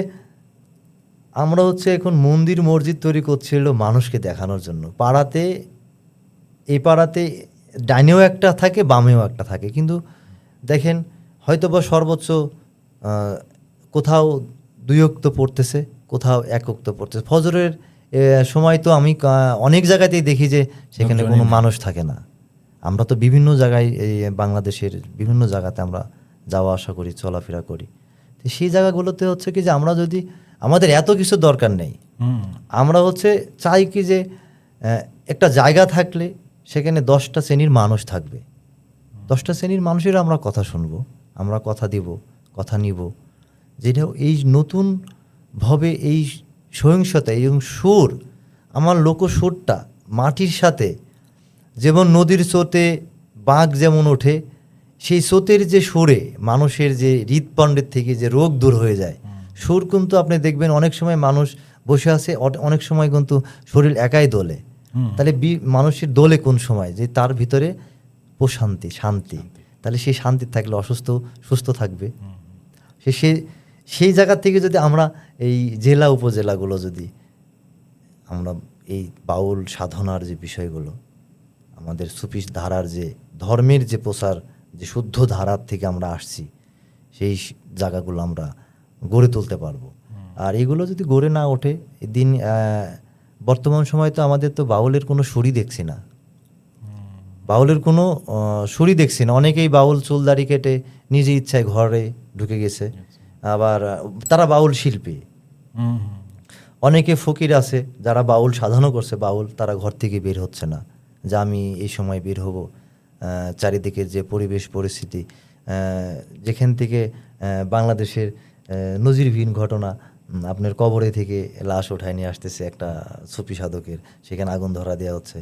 আমরা হচ্ছে এখন মন্দির মসজিদ তৈরি করছিল মানুষকে দেখানোর জন্য। পাড়াতে এই পাড়াতে ডাইনেও একটা থাকে, বামেও একটা থাকে, কিন্তু দেখেন হয়তো বা সর্বোচ্চ কোথাও 2 ওয়াক্ত পড়তেছে, কোথাও 1 ওয়াক্ত পড়তেছে। ফজরের সময় তো আমি অনেক জায়গাতেই দেখি যে সেখানে কোনো মানুষ থাকে না। আমরা তো বিভিন্ন জায়গায় এই বাংলাদেশের বিভিন্ন জায়গাতে আমরা যাওয়া আসা করি, চলাফেরা করি। তো সেই জায়গাগুলোতে হচ্ছে কি যে আমরা যদি, আমাদের এত কিছু দরকার নেই, আমরা হচ্ছে চাই কি যে একটা জায়গা থাকলে সেখানে 10টা শ্রেণীর মানুষ থাকবে। 10টা শ্রেণীর মানুষের আমরা কথা শুনবো, আমরা কথা দিব, কথা নিব, যেটা এই নতুনভাবে এই সহিংসতা এবং সুর, আমার লোকসুরটা মাটির সাথে, যেমন নদীর স্রোতে বাঁক যেমন ওঠে, সেই স্রোতের যে সুরে মানুষের যে হৃদপিণ্ডের থেকে যে রোগ দূর হয়ে যায়। সুর কিন্তু আপনি দেখবেন অনেক সময় মানুষ বসে আছে, অনেক সময় কিন্তু শরীর একাই দোলে। তাহলে মানুষের দোলে কোন সময়? যে তার ভিতরে প্রশান্তি, শান্তি। তাহলে সেই শান্তি থাকলে অসুস্থ সুস্থ থাকবে। সেই জায়গা থেকে যদি আমরা এই জেলা উপজেলাগুলো যদি আমরা এই বাউল সাধনার যে বিষয়গুলো, আমাদের সুফি ধারার যে ধর্মের যে প্রচার, যে শুদ্ধ ধারার থেকে আমরা আসছি, সেই জায়গাগুলো আমরা গড়ে তুলতে পারবো। আর এগুলো যদি গড়ে না ওঠে, দিন বর্তমান সময় তো আমাদের তো বাউলের কোনো সুরই দেখছি না, বাউলের কোনো সুরই দেখছি না। অনেকেই বাউল চুলদাড়ি কেটে নিজে ইচ্ছায় ঘরে ঢুকে গেছে, আবার তারা বাউল শিল্পী। অনেকে ফকির আছে যারা বাউল সাধনা করছে, বাউল তারা ঘর থেকে বের হচ্ছে না, যে আমি এই সময় বের হব। চারিদিকে যে পরিবেশ পরিস্থিতি, যেখান থেকে বাংলাদেশের নজিরবিহীন ঘটনা, আপনার কবরে থেকে লাশ উঠায় নিয়ে আসতেছে একটা সুফি সাধকের, সেখানে আগুন ধরা দেওয়া হচ্ছে,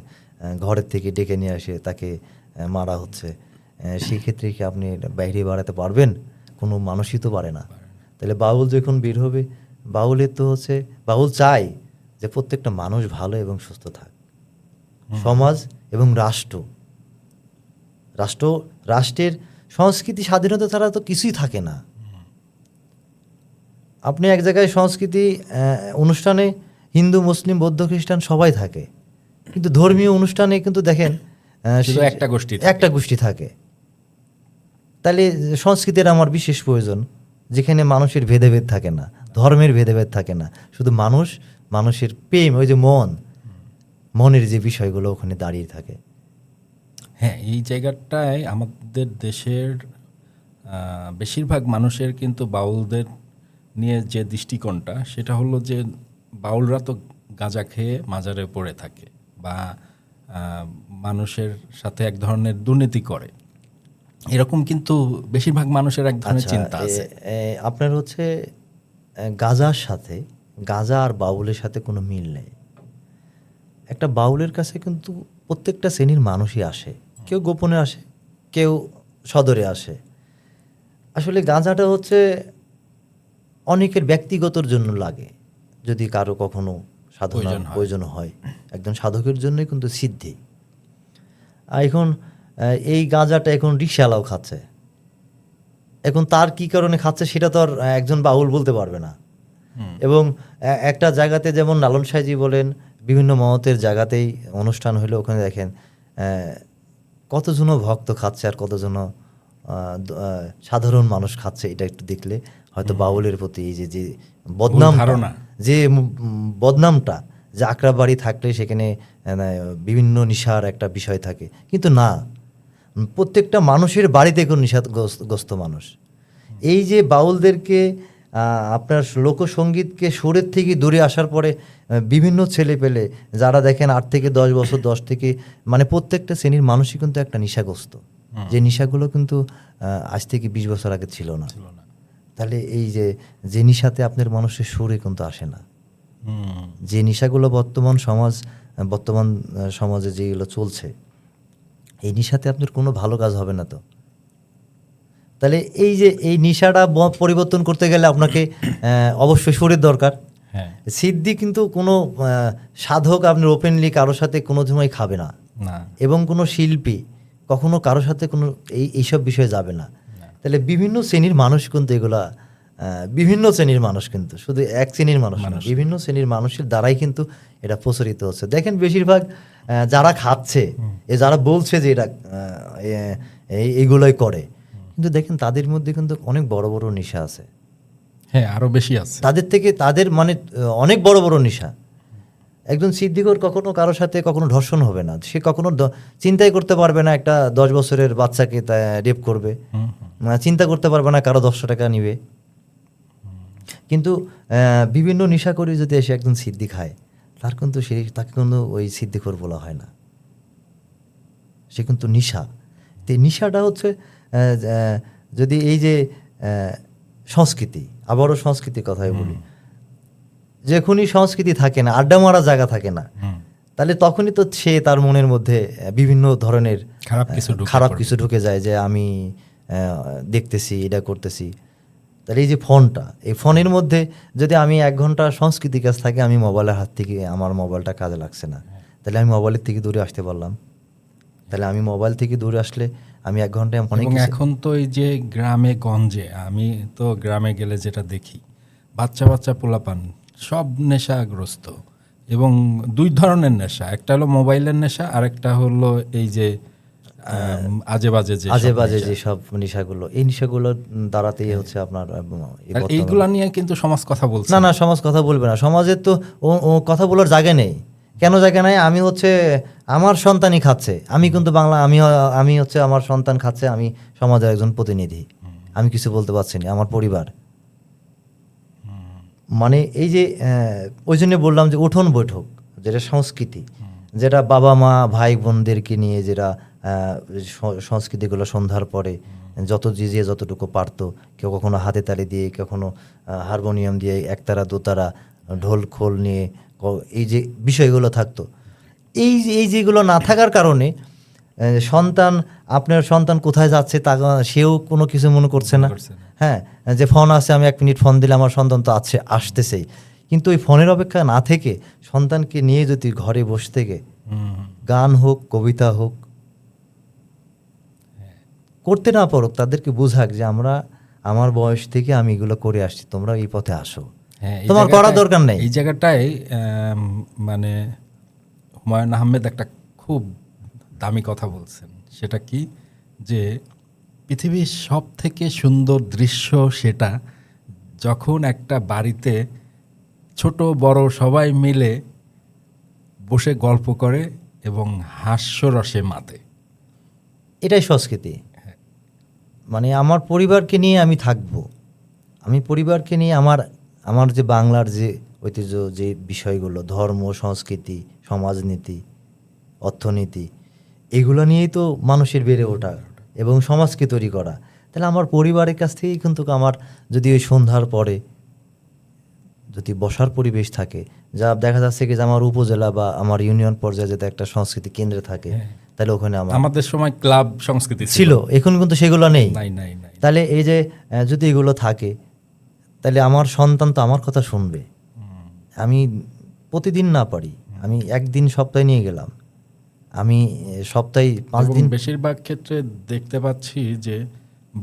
ঘরের থেকে ডেকে নিয়ে আসে তাকে মারা হচ্ছে। সেই ক্ষেত্রে কি আপনি বাইরে বাড়াতে পারবেন? কোনো মানুষই তো পারে না। তাহলে বাউল যখন বের হবে, বাউলের তো হচ্ছে, বাউল চাই যে প্রত্যেকটা মানুষ ভালো এবং সুস্থ থাক। সমাজ এবং রাষ্ট্রের সংস্কৃতি স্বাধীনতা ছাড়া তো কিছুই থাকে না। আপনি এক জায়গায় সংস্কৃতি অনুষ্ঠানে হিন্দু, মুসলিম, বৌদ্ধ, খ্রিস্টান সবাই থাকে, কিন্তু ধর্মীয় অনুষ্ঠানে কিন্তু দেখেন একটা গোষ্ঠী থাকে। তাহলে সংস্কৃতির আমার বিশেষ প্রয়োজন, যেখানে মানুষের ভেদাভেদ থাকে না, ধর্মের ভেদাভেদ থাকে না, শুধু মানুষের প্রেম, ওই যে মনের যে বিষয়গুলো ওখানে দাঁড়িয়ে থাকে। হ্যাঁ, এই জায়গাটায় আমাদের দেশের বেশিরভাগ মানুষের কিন্তু বাউলদের নিয়ে যে দৃষ্টিকোণটা, সেটা হলো যে বাউলরা তো গাঁজা খেয়ে মাজারে পড়ে থাকে বা মানুষের সাথে এক ধরনের দুর্নীতি করে, এরকম কিন্তু বেশিরভাগ মানুষের এক ধরনের চিন্তা আছে। আপনার হচ্ছে গাঁজার সাথে, গাঁজা আর বাউলের সাথে কোনো মিল নেই। একটা বাউলের কাছে কিন্তু প্রত্যেকটা শ্রেণীর মানুষই আসে, কেউ গোপনে আসে, কেউ সদরে আসে। আসলে গাঁজাটা হচ্ছে অনেকের ব্যক্তিগতর জন্য লাগে, যদি কারো কখনো সাধনার প্রয়োজন হয়, একজন সাধকের জন্যই কিন্তু সিদ্ধি। আর এখন এই গাঁজাটা এখন রিকশাওয়ালাও খাচ্ছে। এখন তার কি কারণে খাচ্ছে সেটা তো আর একজন বাউল বলতে পারবে না। এবং একটা জায়গাতে যেমন লালন সাইজি বলেন, বিভিন্ন মহতের জায়গাতেই অনুষ্ঠান হইলে ওখানে দেখেন কতজন ভক্ত খাচ্ছে আর কতজন সাধারণ মানুষ খাচ্ছে। এটা একটু দেখলে হয়তো বাউলের প্রতি এই যে বদনামটা, যে আকরা বাড়ি থাকলে সেখানে বিভিন্ন নিশার একটা বিষয় থাকে, কিন্তু না, প্রত্যেকটা মানুষের বাড়িতে কোনো নিশাগ্রস্ত মানুষ। এই যে বাউলদেরকে আপনার লোকসঙ্গীতকে সুরের থেকে দূরে আসার পরে বিভিন্ন ছেলে পেলে যারা দেখেন 8 থেকে 10 বছর, 10 থেকে মানে প্রত্যেকটা শ্রেণীর মানুষই কিন্তু একটা নিশাগ্রস্ত, যে নিশাগুলো কিন্তু আজ থেকে 20 বছর আগে ছিল না। তাহলে এই যে নিশাতে আপনার মানুষের সুরে কিন্তু আসে না, যে নিশাগুলো বর্তমান সমাজে যেগুলো চলছে, এই নিশাতে আপনার কোনো ভালো কাজ হবে না। তো তাহলে এই নিশাটা পরিবর্তন করতে গেলে আপনাকে অবশ্যই সুরের দরকার। সিদ্ধি কিন্তু কোনো সাধক আপনার ওপেনলি কারোর সাথে কোনো সময় খাবে না, এবং কোনো শিল্পী কখনো কারোর সাথে কোনো এইসব বিষয়ে যাবে না। তাহলে বিভিন্ন শ্রেণীর মানুষ কিন্তু এগুলা বিভিন্ন শ্রেণীর মানুষ কিন্তু শুধু এক শ্রেণীর মানুষ না, বিভিন্ন শ্রেণীর মানুষের দ্বারাই কিন্তু এটা প্রচলিত হচ্ছে। দেখেন বেশিরভাগ যারা খাচ্ছে, যারা বলছে যে এটা এইগুলোই করে, কিন্তু দেখেন তাদের মধ্যে কিন্তু অনেক বড় বড় নেশা আছে। হ্যাঁ, আরো বেশি আছে তাদের থেকে, তাদের মানে অনেক বড় বড় নেশা। একজন সিদ্দিকর কখনো কারোর সাথে কখনো ধর্ষণ হবে না, সে কখনো চিন্তাই করতে পারবে না একটা 10 বছরের বাচ্চাকে রেপ করবে, চিন্তা করতে পারবে না কারো 100 টাকা নিবে। কিন্তু বিভিন্ন নেশাকরি যদি এসে একজন সিদ্দিক খায়, তাকে কিন্তু ওই সিদ্দিকর বলা হয় না, সে কিন্তু নেশা। তো নেশাটা হচ্ছে যদি এই যে সংস্কৃতি, আবারও সংস্কৃতির কথাই বলি, যখনই সংস্কৃতি থাকে না, আড্ডা মারা জায়গা থাকে না, তাহলে তখনই তো সে তার মনের মধ্যে বিভিন্ন ধরনের খারাপ কিছু ঢুকে যায়, যে আমি দেখতেছি, এটা করতেছি। তাহলে এই যে ফোনটা, এই ফোনের মধ্যে যদি আমি 1 ঘন্টা সংস্কৃতির কাছ থাকে, আমি মোবাইলের হাত থেকে, আমার মোবাইলটা কাজে লাগছে না, তাহলে আমি মোবাইলের থেকে দূরে আসতে পারলাম। তাহলে আমি মোবাইল থেকে দূরে আসলে আমি 1 ঘন্টায় অনেক কিছু। এখন তো এই যে গ্রামে গঞ্জে, আমি তো গ্রামে গেলে যেটা দেখি, বাচ্চা বাচ্চা পোলাপান সব নেশাগ্রস্ত, এবং 2 ধরনের নেশা, একটা হলো মোবাইলের নেশা, আরেকটা হলো এই যে আজে বাজে যে সব নেশাগুলো, এই নেশাগুলো দ্বারাতেই হচ্ছে আপনার এইগুলা নিয়ে কিন্তু সমাজ কথা বলছে না। সমাজ কথা বলবে না, সমাজের তো ও কথা বলার জায়গা নেই। কেন জায়গা নাই? আমি হচ্ছে আমার সন্তানই খাচ্ছে, আমি কিন্তু বাংলা, আমি হচ্ছে আমার সন্তান খাচ্ছে, আমি সমাজের একজন প্রতিনিধি, আমি কিছু বলতে পারছি না, আমার পরিবার। মানে এই যে ওই জন্য বললাম যে উঠোন বৈঠক, যেটা সংস্কৃতি, যেটা বাবা মা ভাই বোনদেরকে নিয়ে, যেটা সংস্কৃতিগুলো সন্ধ্যার পরে যে যতটুকু পারতো, কেউ কখনো হাতে তালি দিয়ে, কখনো হারমোনিয়াম দিয়ে, একতারা দোতারা ঢোল খোল নিয়ে, এই যে বিষয়গুলো থাকতো, এই যেগুলো না থাকার কারণে আপনার সন্তান কোথায় যাচ্ছে তা সেও কোনো কিছু মনে করছে না। হ্যাঁ, যে ফোন আছে, আমি 1 মিনিট ফোন দিলে আমার সন্তান তো আসতেছেই। কিন্তু ওই ফোনের অপেক্ষা না থেকে সন্তানকে নিয়ে যদি ঘরে বসে থেকে গান হোক, কবিতা হোক, করতে না পারুক, তাদেরকে বোঝাক যে আমার বয়স থেকে আমি এগুলো করে আসছি, তোমরা এই পথে আসো, তোমার করা দরকার নেই। এই জায়গাটায় মানে হুমায়ুন আহমেদ একটা খুব দামি কথা বলছেন, সেটা কি, যে পৃথিবীর সব থেকে সুন্দর দৃশ্য সেটা যখন একটা বাড়িতে ছোট বড় সবাই মিলে বসে গল্প করে এবং হাস্যরসে মাতে। এটাই সংস্কৃতি। মানে আমার পরিবারকে নিয়ে আমি থাকবো, আমি পরিবারকে নিয়ে আমার যে বাংলার যে ঐতিহ্য, যে বিষয়গুলো, ধর্ম, সংস্কৃতি, সমাজনীতি, অর্থনীতি, এগুলো নিয়েই তো মানুষের বেড়ে ওঠা এবং সমাজকে তৈরি করা। তাহলে আমার পরিবারের কাছ থেকেই কিন্তু আমার যদি ওই সন্ধ্যার পরে যদি বসার পরিবেশ থাকে, যা দেখা যাচ্ছে কি যে আমার উপজেলা বা আমার ইউনিয়ন পর্যায়ে যাতে একটা সংস্কৃতি কেন্দ্র থাকে, তাহলে ওখানে আমাদের সময় ক্লাব সংস্কৃতি ছিল, এখন কিন্তু সেগুলো নেই। নাই। তাহলে এই যে যদি এগুলো থাকে, তাহলে আমার সন্তান তো আমার কথা শুনবে। আমি প্রতিদিন না পারি, আমি 1 দিন সপ্তাহে নিয়ে গেলাম, আমি সপ্তাহে 5 দিন। বেশিরভাগ ক্ষেত্রে দেখতে পাচ্ছি যে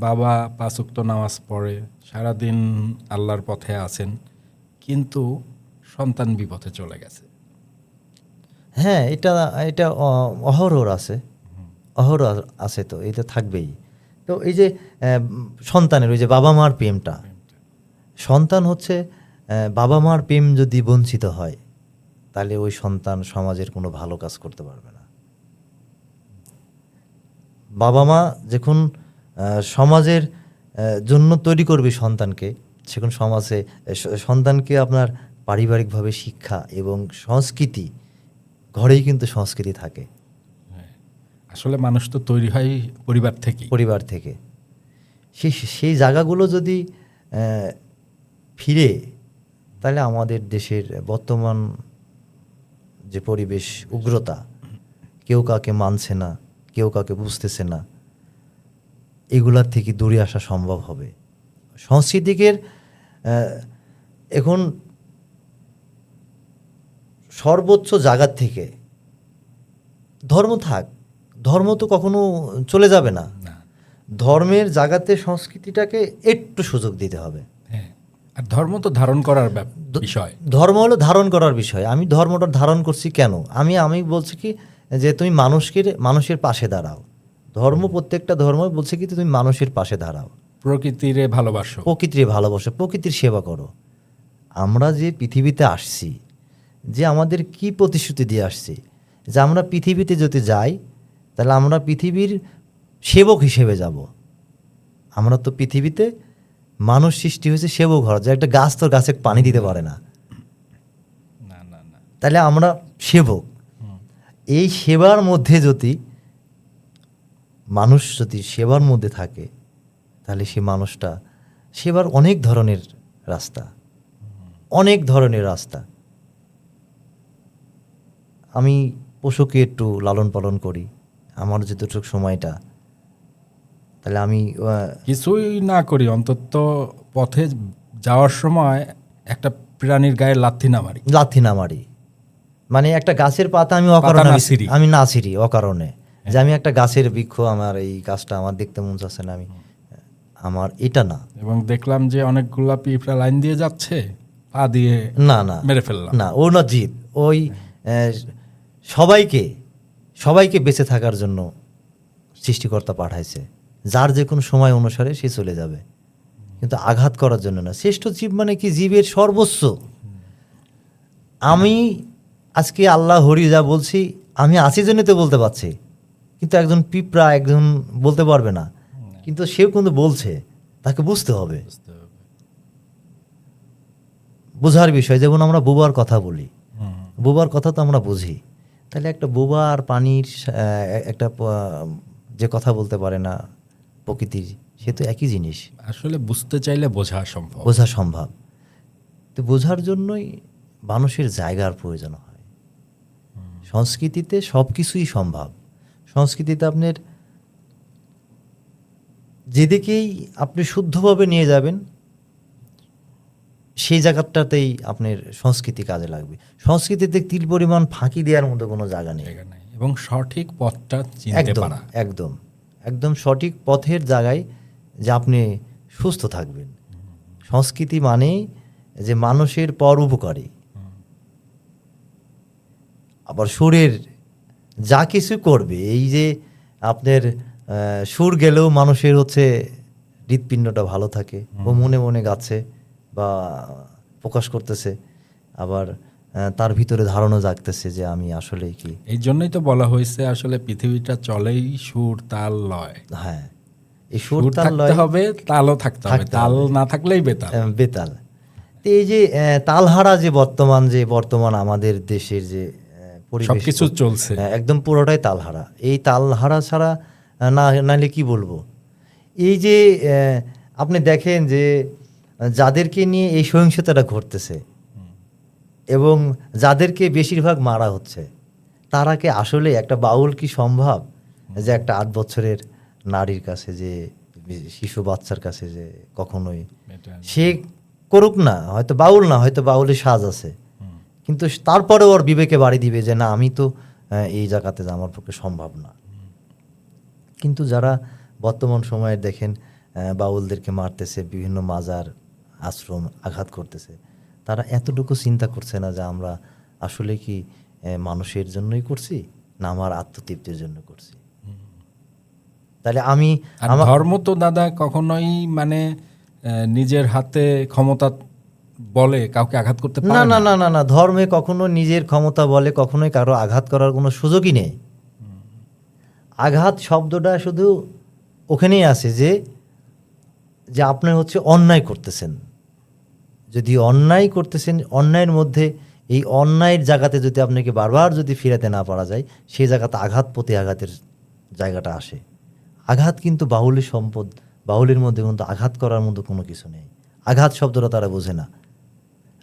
বাবা 5 ওয়াক্ত নামাজ পড়ে, সারাদিন আল্লাহর পথে আছেন, কিন্তু সন্তান বিপথে চলে গেছে। হ্যাঁ, এটা অহরহ আছে, তো এটা থাকবেই। তো এই যে সন্তানের ওই যে বাবা মার প্রেমটা, সন্তান হচ্ছে বাবা মার প্রেম যদি বঞ্চিত হয়, তাহলে ওই সন্তান সমাজের কোনো ভালো কাজ করতে পারবে না। বাবা মা যখন সমাজের জন্য তৈরি করবে সন্তানকে, সেখন সমাজে সন্তানকে আপনার পারিবারিকভাবে শিক্ষা এবং সংস্কৃতি, ঘরেই কিন্তু সংস্কৃতি থাকে। আসলে মানুষ তো তৈরি হয় পরিবার থেকে। সেই জায়গাগুলো যদি ফিরে, তাহলে আমাদের দেশের বর্তমান যে পরিবেশ, উগ্রতা, কেউ কাকে মানছে না, কেউ কাকে বুঝতেছে না, এগুলার থেকে দূরে আসা সম্ভব হবে। সংস্কৃতিকের এখন সর্বোচ্চ জায়গার থেকে ধর্ম তো কখনো চলে যাবে না। ধর্মের জায়গাতে সংস্কৃতিটাকে একটু সুযোগ দিতে হবে। হ্যাঁ, আর ধর্ম তো ধারণ করার বিষয়। ধর্ম হলো ধারণ করার বিষয়। আমি ধর্মটা ধারণ করছি কেন? আমি বলছি কি যে তুমি মানুষের পাশে দাঁড়াও। ধর্ম, প্রত্যেকটা ধর্ম বলছে কি তুমি মানুষের পাশে দাঁড়াও, প্রকৃতিরে ভালোবাসো, প্রকৃতির ভালোবাসো, প্রকৃতির সেবা করো। আমরা যে পৃথিবীতে আসছি, যে আমাদের কি প্রতিশ্রুতি দিয়ে আসছি যে আমরা পৃথিবীতে যদি যাই তাহলে আমরা পৃথিবীর সেবক হিসেবে যাব। আমরা তো পৃথিবীতে মানুষ সৃষ্টি হয়েছে সেবক হওয়ার, যে একটা গাছ তো গাছে পানি দিতে পারে না, না না না, তাহলে আমরা সেবক। এই সেবার মধ্যে যদি মানুষ যদি সেবার মধ্যে থাকে তাহলে সে মানুষটা সেবার অনেক ধরনের রাস্তা, অনেক ধরনের রাস্তা। আমি পশুকে একটু লালন পালন করি আমার যতটুকু সময়টা, তাহলে আমি কিছুই না করি অন্তত পথে যাওয়ার সময় একটা প্রাণীর গায়ে লাথি না মারি। মানে একটা গাছের পাতা আমি অকারণে আমি না ছিঁড়ি অকারণে, যে আমি একটা গাছের বৃক্ষ, আমার এই গাছটা আমার দেখতে মন চাচ্ছে না, আমি আমার এটা না। এবং দেখলাম যে অনেকগুলা পিঁপড়া লাইন দিয়ে যাচ্ছে, পা দিয়ে না মেরে ফেললাম। না, ও না জিদ, ওই সবাইকে বেঁচে থাকার জন্য সৃষ্টিকর্তা পাঠাইছে, যার যে কোনো সময় অনুসারে সে চলে যাবে, কিন্তু আঘাত করার জন্য না। শ্রেষ্ঠ জীব মানে কি? জীবের সর্বোচ্চ। আমি আজকে আল্লাহ হরি যা বলছি আমি আছি জন্য তো বলতে পারছি, কিন্তু একজন পিঁপড়া একজন বলতে পারবে না, কিন্তু সেও কিন্তু বলছে, তাকে বুঝতে হবে, বোঝার বিষয়। যেমন আমরা বোবার কথা বলি, বোবার কথা তো আমরা বুঝি, তাহলে একটা বোবা আর পানির একটা যে কথা বলতে পারে না প্রকৃতির, সে তো একই জিনিস। আসলে বুঝতে চাইলে বোঝা সম্ভব। তো বোঝার জন্যই মানুষের জায়গার প্রয়োজন হয়। সংস্কৃতিতে সব কিছুই সম্ভব। সংস্কৃতিতে আপনার যেদিকেই আপনি শুদ্ধভাবে নিয়ে যাবেন সেই জায়গাটাতেই আপনার সংস্কৃতি কাজে লাগবে। সংস্কৃতিতে তিল পরিমাণ ফাঁকি দেওয়ার মতো কোনো জায়গা নেই, এবং সঠিক পথটা চিনতে পারা, একদম সঠিক পথের জায়গায় যে আপনি সুস্থ থাকবেন। সংস্কৃতি মানে যে মানুষের পর উপকারী, আবার সুরের যা কিছু করবে, এই যে আপনার সুর গেলেও মানুষের হচ্ছে হৃৎপিণ্ডটা ভালো থাকে, ও মনে মনে গাচ্ছে বা প্রকাশ করতেছে, আবার তার ভিতরে ধারণা জাগতেছে যে আমি আসলে কি। এই জন্যই তো বলা হয়েছে আসলে পৃথিবীটা চলেই সুর তাল লয়। হ্যাঁ, এই সুর তাল থাকতে হবে, তালও থাকতে হবে, তাল না থাকলেই বেতাল। তো এই যে তালহারা যে বর্তমান আমাদের দেশের যে সবকিছু চলছে একদম পুরোটাই তালহারা। এই তালহারা ছাড়া নাইলে কি বলবো, এই যে আপনি দেখেন যে যাদেরকে নিয়ে এই সহিংসতাটা ঘটতেছে এবং যাদেরকে বেশিরভাগ মারা হচ্ছে, তারা কি আসলে একটা বাউল কি সম্ভব যে একটা 8 বছরের নারীর কাছে, যে শিশু বাচ্চার কাছে, যে কখনোই সে করুক না, হয়তো বাউল না, হয়তো বাউলের সাজ আছে, কিন্তু তারপরে ওর বিবেকে বাড়ি দিবে যে না, আমি তো এই জায়গাতে আমার পক্ষে সম্ভব না। কিন্তু যারা বর্তমান সময়ে দেখেন বাউলদেরকে মারতেছে, বিভিন্ন মাজার আশ্রম আঘাত করতেছে, তারা এতটুকু চিন্তা করছে না যে আমরা আসলে কি মানুষের জন্যই করছি না আমার আত্মতৃপ্তির জন্য করছি। তাহলে ধর্ম তো দাদা কখনোই মানে নিজের হাতে ক্ষমতা বলে কাউকে আঘাত করতে পারে না। না না না না, ধর্মে কখনো নিজের ক্ষমতা বলে কখনোই কারো আঘাত করার কোনো সুযোগই নেই। আঘাত শব্দটা শুধু ওখানেই আছে যে আপনি হচ্ছে অন্যায় করতেছেন। যদি অন্যায় করতেছেন, অন্যায়ের মধ্যে এই অন্যায়ের জায়গাতে যদি আপনাকে বারবার যদি ফিরাতে না পারা যায়, সেই জায়গাতে আঘাত প্রতি আঘাতের জায়গাটা আসে। আঘাত কিন্তু বাহুল্যের সম্পদ, বাহুল্যের মধ্যে কিন্তু আঘাত করার মতো কোনো কিছু নেই। আঘাত শব্দটা তারা বোঝে না।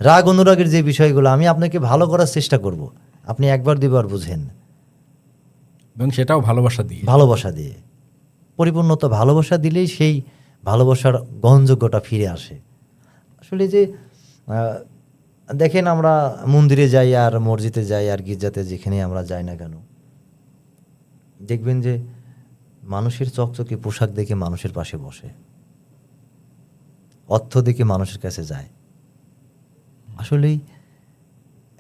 রাগ অনুরাগের যে বিষয়গুলো, আমি আপনাকে ভালো করার চেষ্টা করব, আপনি একবার দুবার বুঝেন, এবং সেটাও ভালোবাসা দিয়ে পরিপূর্ণতা ভালোবাসা দিলেই সেই ভালোবাসার গ্রহণযোগ্যতা ফিরে আসে। আসলে যে দেখেন আমরা মন্দিরে যাই আর মসজিদে যাই আর গির্জাতে, যেখানে আমরা যাই না কেন, দেখবেন যে মানুষের চকচকে পোশাক দেখে মানুষের পাশে বসে, অর্থ দেখে মানুষের কাছে যায়। আসলেই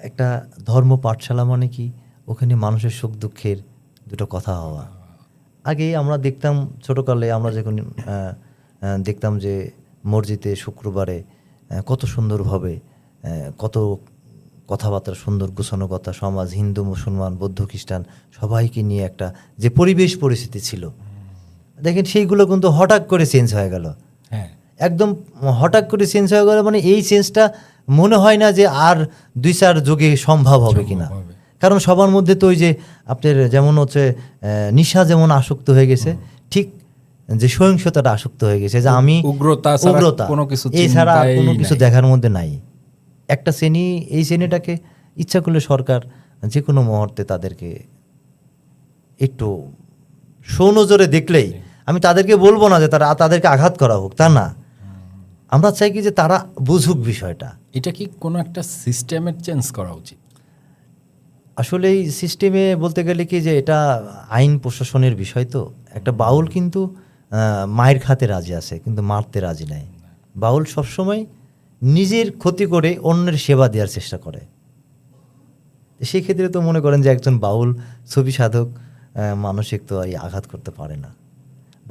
একটা ধর্ম পাঠশালা মানে কি, ওখানে মানুষের সুখ দুঃখের দুটো কথা হওয়া। আগে আমরা দেখতাম ছোটোকালে, আমরা যখন দেখতাম যে মসজিদে শুক্রবারে কত সুন্দরভাবে কত কথাবার্তা, সুন্দর গোছানো কথা, সমাজ হিন্দু মুসলমান বৌদ্ধ খ্রিস্টান সবাইকে নিয়ে একটা যে পরিবেশ পরিস্থিতি ছিল, দেখেন সেইগুলো কিন্তু হঠাৎ করে চেঞ্জ হয়ে গেল। হ্যাঁ, একদম হঠাৎ করে চেঞ্জ হয়ে গেল, মানে এই চেঞ্জটা মনে হয় না যে আর 2-4 যুগে সম্ভব হবে কিনা। কারণ সবার মধ্যে তো ওই যে আপনার যেমন হচ্ছে নিশা যেমন আসক্ত হয়ে গেছে, ঠিক যে সহিংসতাটা আসক্ত হয়ে গেছে, যে আমি উগ্রতা কোনো কিছু এছাড়া চিন্তাই কোনো কিছু নাই। দেখার মধ্যে নাই। একটা শ্রেণী, এই শ্রেণীটাকে ইচ্ছা করলে সরকার যে কোনো মুহূর্তে তাদেরকে একটু সৌনজরে দেখলেই, আমি তাদেরকে বলবো না যে তাদেরকে আঘাত করা হোক, তা না, আমরা চাই কি যে তারা বুঝুক বিষয়টা। এটা কি কোনো একটা সিস্টেমের চেঞ্জ করা উচিত? আসলে এই সিস্টেমে বলতে গেলে কি যে এটা আইন প্রশাসনের বিষয়। তো একটা বাউল কিন্তু মায়ের খাতে রাজি আছে, কিন্তু মারতে রাজি নাই। বাউল সবসময় নিজের ক্ষতি করে অন্যের সেবা দেওয়ার চেষ্টা করে। সেই ক্ষেত্রে তো মনে করেন যে একজন বাউল ছবি সাধক মানসিক তো এই আঘাত করতে পারে না।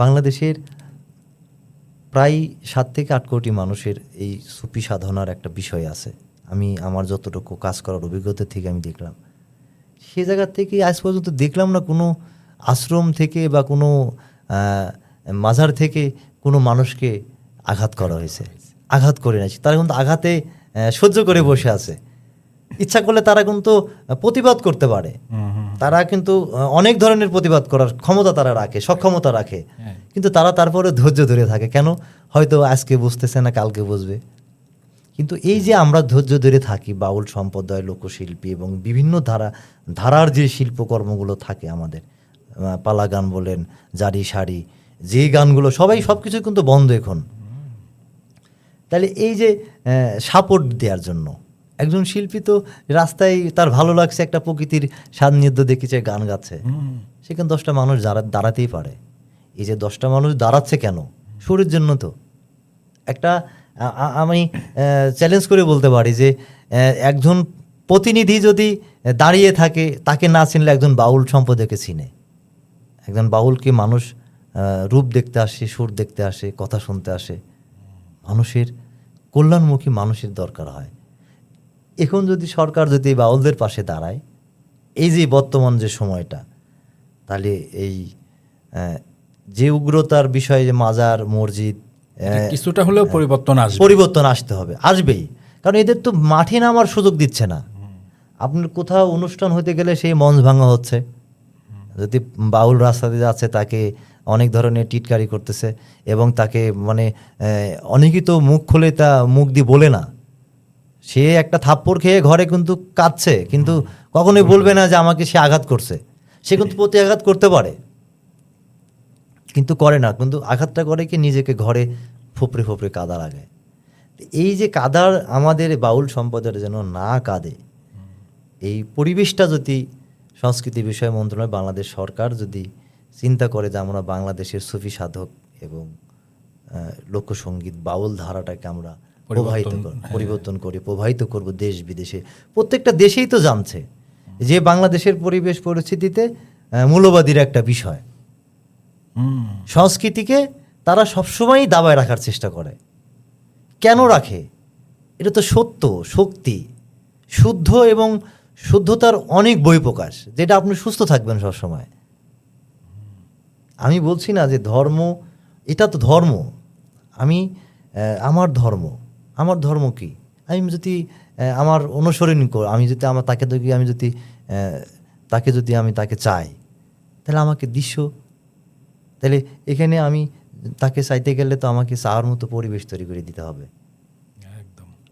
বাংলাদেশের প্রায় 7 থেকে 8 কোটি মানুষের এই সুফি সাধনার একটা বিষয় আছে। আমি আমার যতটুকু কাজ করার অভিজ্ঞতা থেকে আমি দেখলাম, সে জায়গা থেকে আজ পর্যন্ত দেখলাম না কোনো আশ্রম থেকে বা কোনো মাজার থেকে কোনো মানুষকে আঘাত করা হয়েছে। আঘাত করে নিয়েছে, তারা কিন্তু আঘাতে সহ্য করে বসে আছে। ইচ্ছা করলে তারা কিন্তু প্রতিবাদ করতে পারে, তারা কিন্তু অনেক ধরনের প্রতিবাদ করার ক্ষমতা তারা রাখে, সক্ষমতা রাখে, কিন্তু তারা তারপরে ধৈর্য ধরে থাকে। কেন? হয়তো আজকে বুঝতেছে না, কালকে বুঝবে। কিন্তু এই যে আমরা ধৈর্য ধরে থাকি, বাউল সম্প্রদায়, লোকশিল্পী এবং বিভিন্ন ধারার যে শিল্পকর্মগুলো থাকে আমাদের, পালা গান বলেন, জারি শাড়ি, যে গানগুলো সবাই সব কিছু কিন্তু বন্ধ এখন। তাহলে এই যে সাপোর্ট দেওয়ার জন্য একজন শিল্পী তো রাস্তায় তার ভালো লাগছে, একটা প্রকৃতির সান্নিধ্য দেখেছে, গান গাচ্ছে, সেখানে 10টা মানুষ দাঁড়াতেই পারে। এই যে 10টা মানুষ দাঁড়াচ্ছে কেন? সুরের জন্য। তো একটা আমি চ্যালেঞ্জ করে বলতে পারি যে একজন প্রতিনিধি যদি দাঁড়িয়ে থাকে, তাকে না চিনলে একজন বাউল সম্প্রদায়কে চিনে। একজন বাউলকে মানুষ রূপ দেখতে আসে, সুর দেখতে আসে, কথা শুনতে আসে। মানুষের কল্যাণমুখী মানুষের দরকার হয়। এখন যদি সরকার যদি বাউলদের পাশে দাঁড়ায়, এই যে বর্তমান যে সময়টা, তাহলে এই যে উগ্রতার বিষয়ে, যে মাজার মসজিদ, কিছুটা হলেও পরিবর্তন আসতে হবে, আসবেই। কারণ এদের তো মাঠে নামার সুযোগ দিচ্ছে না। আপনার কোথাও অনুষ্ঠান হতে গেলে সেই মঞ্চ ভাঙা হচ্ছে, যদি বাউল রাস্তাতে যাচ্ছে তাকে অনেক ধরনের টিটকারি করতেছে, এবং তাকে মানে অনেকেই তো মুখ খুলে তা মুখ দিয়ে বলে না, সে একটা থাপ্পড় খেয়ে ঘরে কিন্তু কাঁদছে, কিন্তু কখনোই বলবে না যে আমাকে সে আঘাত করছে। সে কিন্তু প্রতি আঘাত করতে পারে, কিন্তু করে না। কিন্তু আঘাতটা করে কি, নিজেকে ঘরে ফোপড়ে ফোপড়ে কাদা লাগে। এই যে কাদার আমাদের বাউল সম্প্রদায়ের যেন না কাঁদে, এই পরিবেশটা যদি সংস্কৃতি বিষয় মন্ত্রণালয়, বাংলাদেশ সরকার যদি চিন্তা করে যে আমরা বাংলাদেশের সুফি সাধক এবং লোকসঙ্গীত বাউল ধারাটাকে আমরা পরিবর্তন করে প্রবাহিত করব দেশ বিদেশে। প্রত্যেকটা দেশেই তো জানছে যে বাংলাদেশের পরিবেশ পরিস্থিতিতে মূল্যবাদীর একটা বিষয়, সংস্কৃতিকে তারা সবসময়ই দাবায় রাখার চেষ্টা করে। কেন রাখে? এটা তো সত্য, শক্তি, শুদ্ধ এবং শুদ্ধতার অনেক বহিঃপ্রকাশ, যেটা আপনি সুস্থ থাকবেন সবসময়। আমি বলছি না যে ধর্ম, এটা তো ধর্ম। আমার ধর্ম কি? আমি যদি আমার অনুসরণ করি, আমি যদি তাকে চাই, তাহলে আমাকে তাহলে এখানে আমি তাকে চাইতে গেলে তো আমাকে চাওয়ার মতো পরিবেশ তৈরি করে দিতে হবে।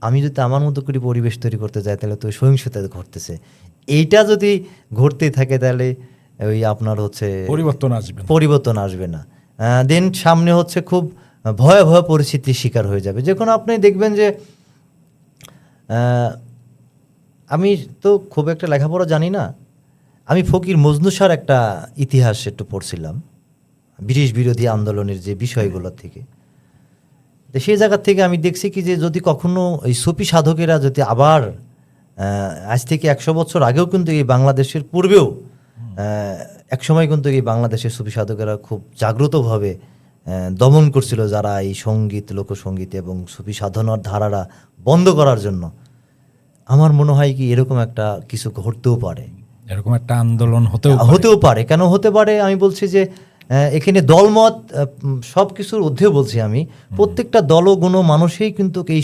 আমি যদি আমার মতো করে পরিবেশ তৈরি করতে যাই, তাহলে তো সহিংসতা ঘটতেছে। এইটা যদি ঘটতে থাকে, তাহলে ওই আপনার হচ্ছে পরিবর্তন আসবে না। দেন সামনে হচ্ছে খুব ভয়াবহ পরিস্থিতির শিকার হয়ে যাবে। যখন আপনি দেখবেন যে, আমি তো খুব একটা লেখাপড়া জানি না, আমি ফকির মজনু শাহর একটা ইতিহাস একটু পড়ছিলাম। ব্রিটিশ বিরোধী আন্দোলনের যে বিষয়গুলো থেকে। তো সেই জায়গা থেকে আমি দেখছি কি যে যদি কখনো এই সুফি সাধকেরা যদি আবার আজ থেকে 100 বছর আগেও কিন্তু এই বাংলাদেশের পূর্বেও একসময় কিন্তু এই বাংলাদেশের সুফি সাধকেরা খুব জাগ্রতভাবে দমন করছিল যারা এই সঙ্গীত, লোকসঙ্গীত এবং সুফি সাধনার ধারারা বন্ধ করার জন্য। আমার মনে হয় কি এরকম একটা কিছু ঘটতেও পারে, এরকম একটা আন্দোলন হতেও পারে। কেন হতে পারে আমি বলছি যে এখানে দলমত সব কিছুর ঊর্ধ্বে বলছি আমি, প্রত্যেকটা দলগুণ মানুষই কিন্তু এই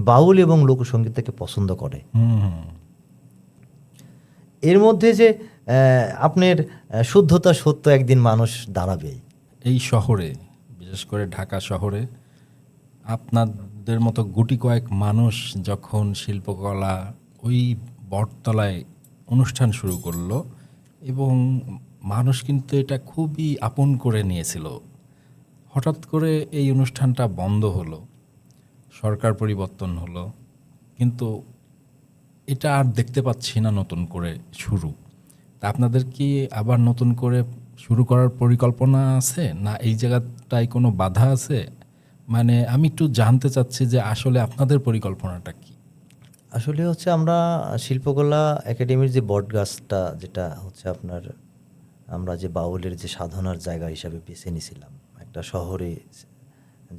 বাউল এবং লোকসঙ্গীতকে পছন্দ করে। এর মধ্যে যে আপনার শুদ্ধতা সত্য একদিন মানুষ দাঁড়াবেই। এই শহরে, বিশেষ করে ঢাকা শহরে আপনাদের মতো গুটি কয়েক মানুষ যখন শিল্পকলা ওই বটতলায় অনুষ্ঠান শুরু করলো এবং মানুষ কিন্তু এটা খুবই আপন করে নিয়েছিল, হঠাৎ করে এই অনুষ্ঠানটা বন্ধ হলো, সরকার পরিবর্তন হলো, কিন্তু এটা আর দেখতে পাচ্ছি না নতুন করে শুরু। তা আপনাদের কি আবার নতুন করে শুরু করার পরিকল্পনা আছে, না এই জায়গাটায় কোনো বাধা আছে? মানে আমি একটু জানতে চাচ্ছি যে আসলে আপনাদের পরিকল্পনাটা কি। আসলে হচ্ছে আমরা শিল্পকলা একাডেমির যে বট গাছটা, যেটা হচ্ছে আপনার আমরা যে বাউলের যে সাধনার জায়গা হিসাবে বেছে নিয়েছিলাম, একটা শহরে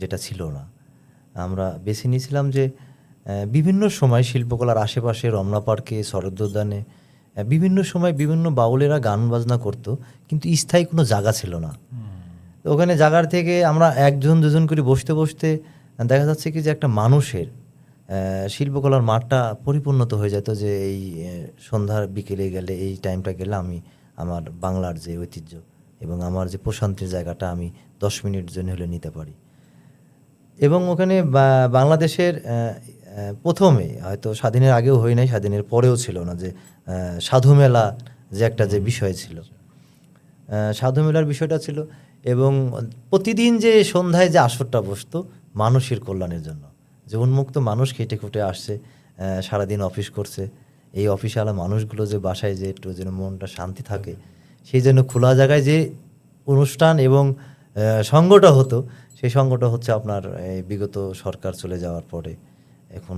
যেটা ছিল না, আমরা বেছে নিয়েছিলাম যে বিভিন্ন সময় শিল্পকলার আশেপাশে রমনা পার্কে, শরৎ উদ্যানে বিভিন্ন সময় বিভিন্ন বাউলেরা গান বাজনা করতো, কিন্তু স্থায়ী কোনো জায়গা ছিল না। তো ওখানে জায়গার থেকে আমরা একজন দুজন করে বসতে বসতে দেখা যাচ্ছে কি যে একটা মানুষের শিল্পকলার মাঠটা পরিপূর্ণত হয়ে যেত, যে এই সন্ধ্যার বিকেলে গেলে, এই টাইমটা গেলে আমি আমার বাংলার যে ঐতিহ্য এবং আমার যে প্রশান্তির জায়গাটা আমি 10 মিনিট জন্য হলে নিতে পারি। এবং ওখানে বাংলাদেশের প্রথমে, হয়তো স্বাধীনের আগেও হয় নাই, স্বাধীনের পরেও ছিল না, যে সাধু মেলা যে একটা যে বিষয় ছিল, সাধু মেলার বিষয়টা ছিল। এবং প্রতিদিন যে সন্ধ্যায় যে আসরটা বসতো মানুষের কল্যাণের জন্য, যে উন্মুক্ত মানুষ খেটে খুঁটে আসছে, সারাদিন অফিস করছে, এই অফিসওয়ালা মানুষগুলো যে বাসায় যে একটু যেন মনটা শান্তি থাকে, সেই জন্য খোলা জায়গায় যে অনুষ্ঠান এবং সঙ্গটা হতো, সেই সঙ্গটা হচ্ছে আপনার বিগত সরকার চলে যাওয়ার পরে, এখন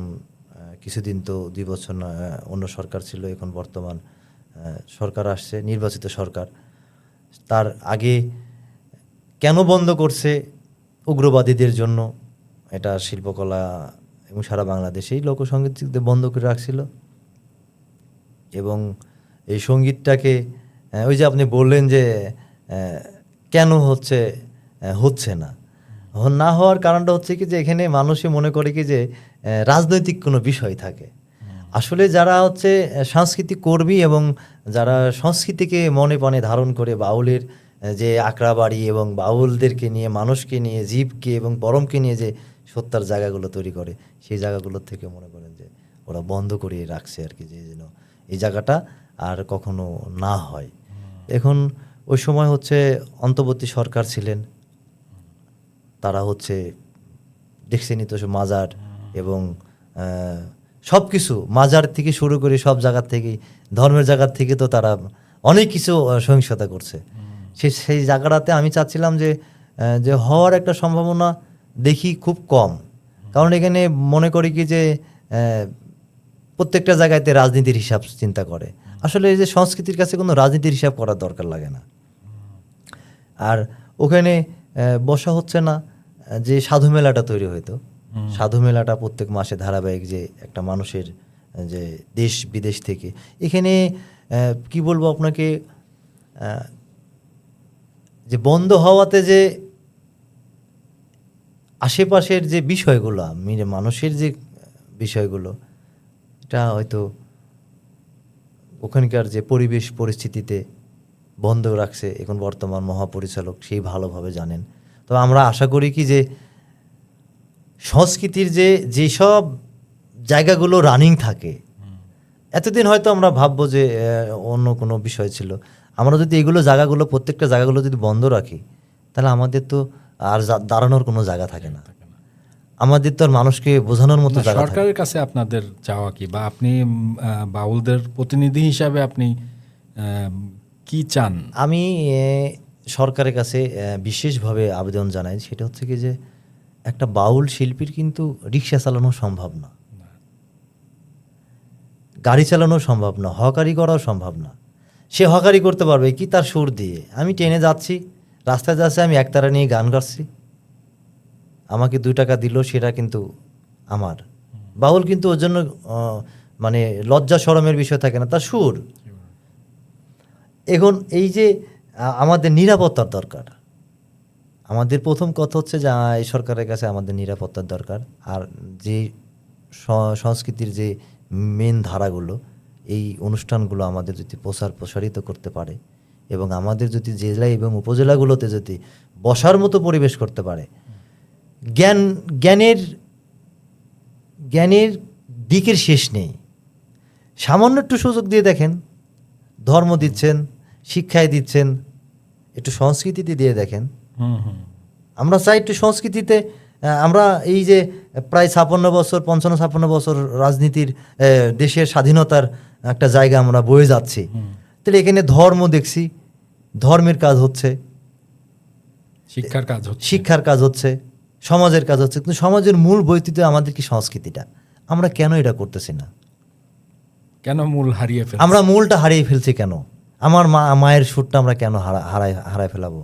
কিছুদিন তো 2 বছর না অন্য সরকার ছিল, এখন বর্তমান সরকার আসছে, নির্বাচিত সরকার। তার আগে কেন বন্ধ করছে? উগ্রবাদীদের জন্য। এটা শিল্পকলা এবং সারা বাংলাদেশেই লোকসঙ্গীত বন্ধ করে রাখছিল। এবং এই সঙ্গীতটাকে ওই যে আপনি বললেন যে কেন হচ্ছে না, না হওয়ার কারণটা হচ্ছে কি যে এখানে মানুষই মনে করে কি যে রাজনৈতিক কোনো বিষয় থাকে। আসলে যারা হচ্ছে সাংস্কৃতিক কর্মী এবং যারা সংস্কৃতিকে মনে প্রাণে ধারণ করে বাউলের যে আকড়াবাড়ি এবং বাউলদেরকে নিয়ে, মানুষকে নিয়ে, জীবকে এবং পরমকে নিয়ে যে সত্যার জায়গাগুলো তৈরি করে, সেই জায়গাগুলোর থেকে মনে করেন যে ওরা বন্ধ করে রাখছে আর কি, যে যেন এই জায়গাটা আর কখনো না হয়। এখন ওই সময় হচ্ছে অন্তর্বর্তী সরকার ছিলেন, তারা হচ্ছে দেখছেনই তো মাজার এবং সব কিছু, মাজার থেকে শুরু করে সব জায়গার থেকে, ধর্মের জায়গার থেকে তো তারা অনেক কিছু সহিংসতা করছে। সেই জায়গাটাতে আমি চাচ্ছিলাম যে হওয়ার একটা সম্ভাবনা দেখি খুব কম, কারণ এখানে মনে করি কি যে প্রত্যেকটা জায়গাতে রাজনীতির হিসাব চিন্তা করে। আসলে এই যে সংস্কৃতির কাছে কোনো রাজনীতির হিসাব করার দরকার লাগে না। আর ওখানে বসা হচ্ছে না, যে সাধু মেলাটা তৈরি হইতো, সাধু মেলাটা প্রত্যেক মাসে ধারাবাহিক, যে একটা মানুষের যে দেশ বিদেশ থেকে এখানে কি বলবো আপনাকে, যে বন্ধ হওয়াতে যে আশেপাশের যে বিষয়গুলো, মানুষের যে বিষয়গুলো, এটা হয়তো ওখানকার যে পরিবেশ পরিস্থিতিতে বন্ধ রাখছে এখন বর্তমান মহাপরিচালক, সেই ভালোভাবে জানেন। তো আমরা আশা করি কি যে সংস্কৃতির যেসব জায়গাগুলো রানিং থাকে, এতদিন হয়তো আমরা ভাববো যে অন্য কোনো বিষয় ছিল, আমরা যদি এগুলো জায়গাগুলো, প্রত্যেকটা জায়গাগুলো যদি বন্ধ রাখি, তাহলে আমাদের তো আর দাঁড়ানোর কোনো জায়গা থাকে না, আমাদের তো আর মানুষকে বোঝানোর মতো জায়গা। সরকারের কাছে আপনাদের চাওয়া কি, বা আপনি বাউলদের প্রতিনিধি হিসাবে আপনি কি চান? আমি সরকারের কাছে বিশেষভাবে আবেদন জানাই, সেটা হচ্ছে কি যে একটা বাউল শিল্পীর কিন্তু রিক্সা চালানো সম্ভব না, গাড়ি চালানো সম্ভব না, হকারি করাও সম্ভব না। সে হকারি করতে পারবে কি তার সুর দিয়ে। আমি ট্রেনে যাচ্ছি, রাস্তায় যাচ্ছি, আমি একতারা নিয়ে গান গাচ্ছি, আমাকে 2 টাকা দিল, সেটা কিন্তু আমার। বাউল কিন্তু ওর জন্য মানে লজ্জা শরমের বিষয় থাকে না, তার সুর। এখন এই যে আমাদের নিরাপত্তার দরকার, আমাদের প্রথম কথা হচ্ছে যে এই সরকারের কাছে আমাদের নিরাপত্তার দরকার। আর যে সংস্কৃতির যে মেন ধারাগুলো, এই অনুষ্ঠানগুলো আমাদের যদি প্রসারিত করতে পারে এবং আমাদের যদি জেলা এবং উপজেলাগুলোতে যদি বসার মতো পরিবেশ করতে পারে, জ্ঞানের দিকের শেষ নেই। সামান্য একটু সুযোগ দিয়ে দেখেন, ধর্ম দিচ্ছেন, শিক্ষায় দিচ্ছেন, একটু সংস্কৃতিতে দিয়ে দেখেন। আমরা চাই একটু সংস্কৃতিতে, আমরা এই যে প্রায় 55 বছর রাজনীতির দেশের স্বাধীনতার একটা জায়গা আমরা বয়ে যাচ্ছি, তাহলে এখানে ধর্ম দেখছি, ধর্মের কাজ হচ্ছে, শিক্ষার কাজ হচ্ছে, সমাজের কাজ হচ্ছে, কিন্তু সমাজের মূল বৈচিত্র্য আমাদের কি সংস্কৃতিটা, আমরা কেন এটা করতেছি না? কেন মূল হারিয়ে ফেলছি? আমরা মূলটা হারিয়ে ফেলছি কেন? আমার মায়ের সুরটা আমরা কেন হারায় ফেলাবো?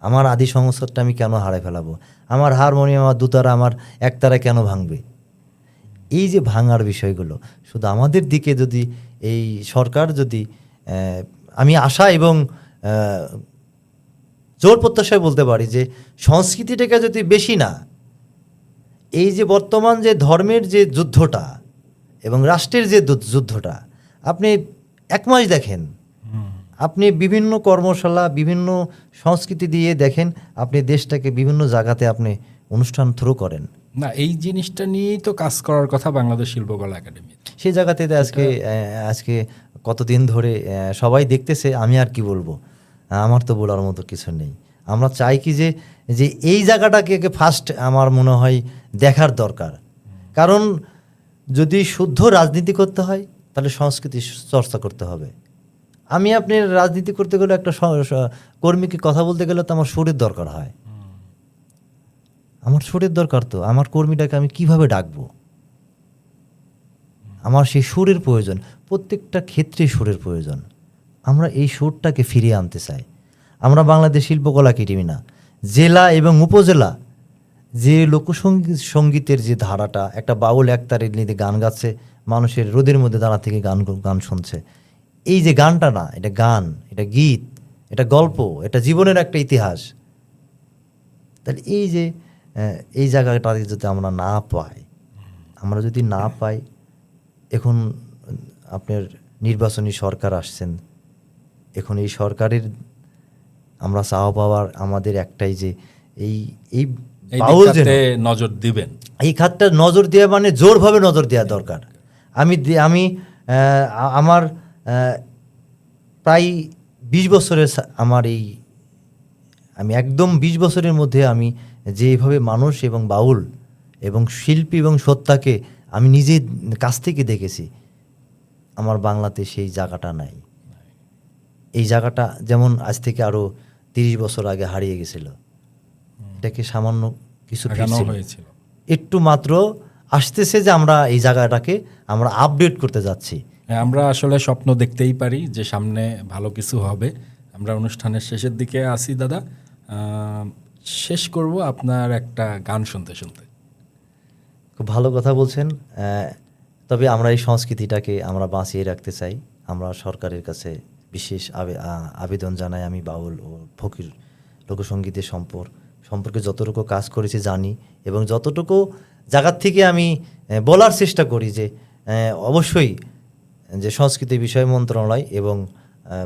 আমার আদি সংস্কারটা আমি কেন হারায় ফেলাবো? আমার হারমোনিয়াম, আমার দুতারা, আমার একতারা কেন ভাঙবে? এই যে ভাঙার বিষয়গুলো শুধু আমাদের দিকে যদি এই সরকার যদি আমি আশা এবং জোর প্রত্যাশায় বলতে পারি যে সংস্কৃতিটাকে যদি বেশি না, এই যে বর্তমান যে ধর্মের যে যুদ্ধটা এবং রাষ্ট্রের যে যুদ্ধটা, আপনি 1 মাস দেখেন, আপনি বিভিন্ন কর্মশালা, বিভিন্ন সংস্কৃতি দিয়ে দেখেন, আপনি দেশটাকে বিভিন্ন জায়গাতে আপনি অনুষ্ঠান থ্রু করেন না। এই জিনিসটা নিয়েই তো কাজ করার কথা বাংলাদেশ শিল্পকলা একাডেমি। সেই জায়গাতে আজকে কতদিন ধরে সবাই দেখতেছে, আমি আর কি বলবো, আমার তো বলার মতো কিছু নেই। আমরা চাই কি যে এই জায়গাটাকে ফার্স্ট আমার মনে হয় দেখার দরকার। কারণ যদি শুদ্ধ রাজনীতি করতে হয় তাহলে সংস্কৃতি চর্চা করতে হবে। আমি আপনার রাজনীতি করতে গেলে একটা কর্মীকে কথা বলতে গেলে তো আমার সুরের দরকার হয়, আমার সুরের দরকার। তো আমার কর্মীটাকে আমি কিভাবে ডাকবো? আমার সেই সুরের প্রয়োজন, প্রত্যেকটা ক্ষেত্রে সুরের প্রয়োজন। আমরা এই সুরটাকে ফিরিয়ে আনতে চাই। আমরা বাংলাদেশ শিল্পকলা একাডেমি না, জেলা এবং উপজেলা যে লোকসঙ্গীতের যে ধারাটা, একটা বাউল একতারের নিতে গান গাচ্ছে, মানুষের রোদের মধ্যে দাঁড়া থেকে গান শুনছে, এই যে গানটা না, এটা গান, এটা গীত, এটা গল্প, এটা জীবনের একটা ইতিহাস। তাহলে এই জায়গাটা যদি আমরা না পাই, এখন আপনার নির্বাচনী সরকার আসছেন, এখন এই সরকারের আমরা চাওয়া পাওয়ার আমাদের একটাই যে এই বাউল যেন নজর দিবেন, এই খাতটা নজর দেওয়া, মানে জোরভাবে নজর দেওয়া দরকার। আমি আমার প্রায় 20 বছরের আমি একদম 20 বছরের মধ্যে আমি যেভাবে মানুষ এবং বাউল এবং শিল্পী এবং সত্তাকে আমি নিজের কাছ থেকে দেখেছি, আমার বাংলাতে সেই জায়গাটা নাই। এই জায়গাটা যেমন আজ থেকে আরো 30 বছর আগে হারিয়ে গেছিল, এটাকে সামান্য কিছু হয়েছিল, একটু মাত্র আসতেছে যে আমরা এই জায়গাটাকে আমরা আপডেট করতে যাচ্ছি। আমরা আসলে স্বপ্ন দেখতেই পারি যে সামনে ভালো কিছু হবে। আমরা অনুষ্ঠানের শেষের দিকে আসি দাদা, শেষ করব আপনার একটা গান শুনতে শুনতে। খুব ভালো কথা বলছেন। তবে আমরা এই সংস্কৃতিটাকে আমরা বাঁচিয়ে রাখতে চাই। আমরা সরকারের কাছে বিশেষ আবেদন জানাই। আমি বাউল ও ফকির লোকসঙ্গীতের সম্পর্কে যতটুকু কাজ করেছি জানি, এবং যতটুকু জায়গার থেকে আমি বলার চেষ্টা করি যে অবশ্যই যে সংস্কৃতি বিষয় মন্ত্রণালয় এবং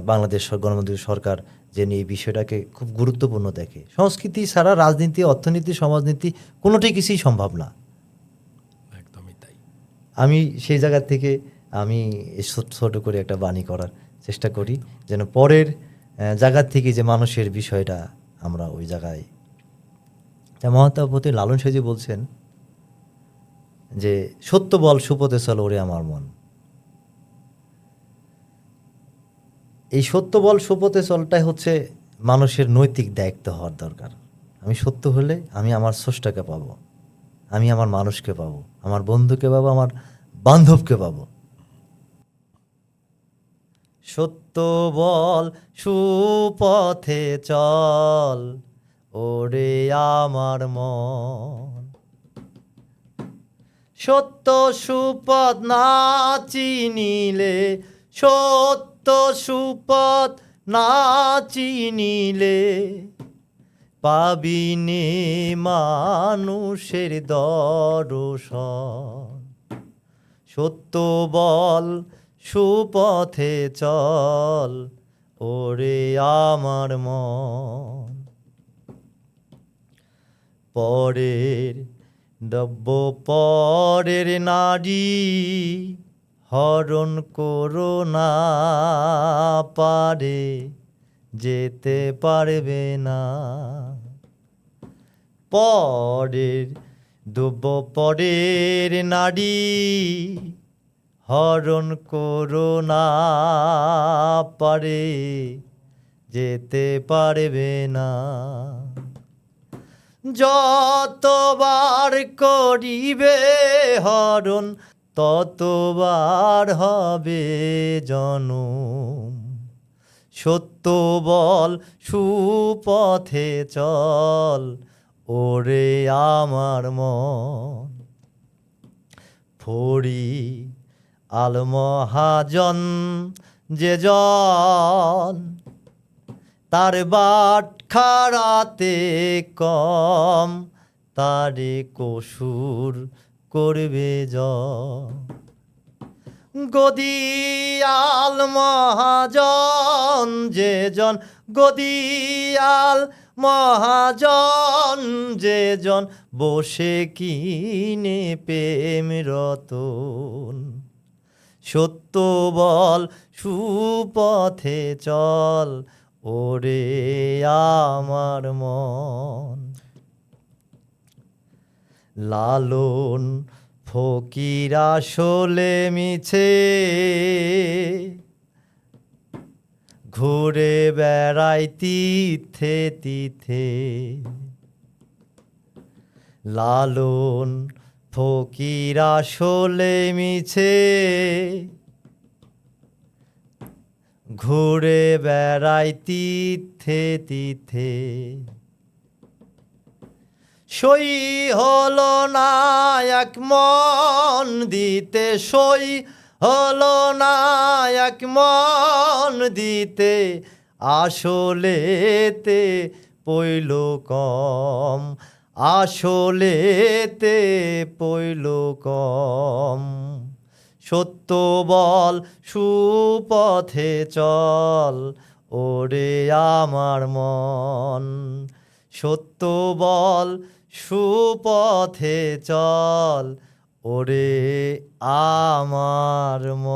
বাংলাদেশ গণতান্ত্রিক সরকার যে এই বিষয়টাকে খুব গুরুত্বপূর্ণ দেখে। সংস্কৃতি ছাড়া রাজনীতি, অর্থনীতি, সমাজনীতি কোনোটাই কিছুই সম্ভব না। একদমই তাই। আমি সেই জায়গা থেকে আমি ছোট করে একটা বাণী করার চেষ্টা করি, যেন পরের জায়গার থেকে যে মানুষের বিষয়টা আমরা ওই জায়গায়। মহাত্মাপতি লালন সাঁইজি বলছেন যে সত্য বল সুপথে চল ওরে আমার মন। এই সত্য বল সুপথে চলটাই হচ্ছে মানুষের নৈতিক দায়িত্ব হওয়ার দরকার। আমি সত্য হলে আমি আমার স্রষ্টাকে পাবো, আমি আমার মানুষকে পাবো, আমার বন্ধুকে পাবো, আমার বান্ধবকে পাবো। সত্য বল, সুপথে চল, ওরে আমার মন। সত্য সুপথ না চিনিলে, সত্য সুপথ না চিনিলে, পাবিনে মানুষের দর্শন। সত্য বল, সুপথে চল, ওরে আমার মন। পরের দ্রব্য পরের নারী হরণ করো না, পারে যেতে পারবে না। পরের দ্রব্য পরের নারী হরণ করো না, পারে যেতে পারবে না। যতবার করিবে হরণ, ততবার হবে জনম। সত্য বল, সুপথে চল, ওরে আমার মন। ফড়ি আল মহাজন যে জন, তার বাট খাড়াতে কম, তারে কসুর করবে জন। গদিয়াল মহাজন যে জন, গদিয়াল মহাজন যে জন, বসে কিনে প্রেম রতন। সত্য বল, সুপথে চল, ওরে আমার মন। লালন ফকির আসলে মিছে, ঘুরে বেড়াই তীর্থে তীর্থে। লালন ফকির আসলে মিছে, ঘুরে বেড়াই তীর্থে তীর্থে। সই হলো না এক মন দিতে, সই হলো না এক মন দিতে, আসলেতে পইল কম, আসলেতে পইল কম। সত্য বল, সুপথে চল, ওরে আমার মন। সত্য বল, সুপথে চল, ওরে আমার মন।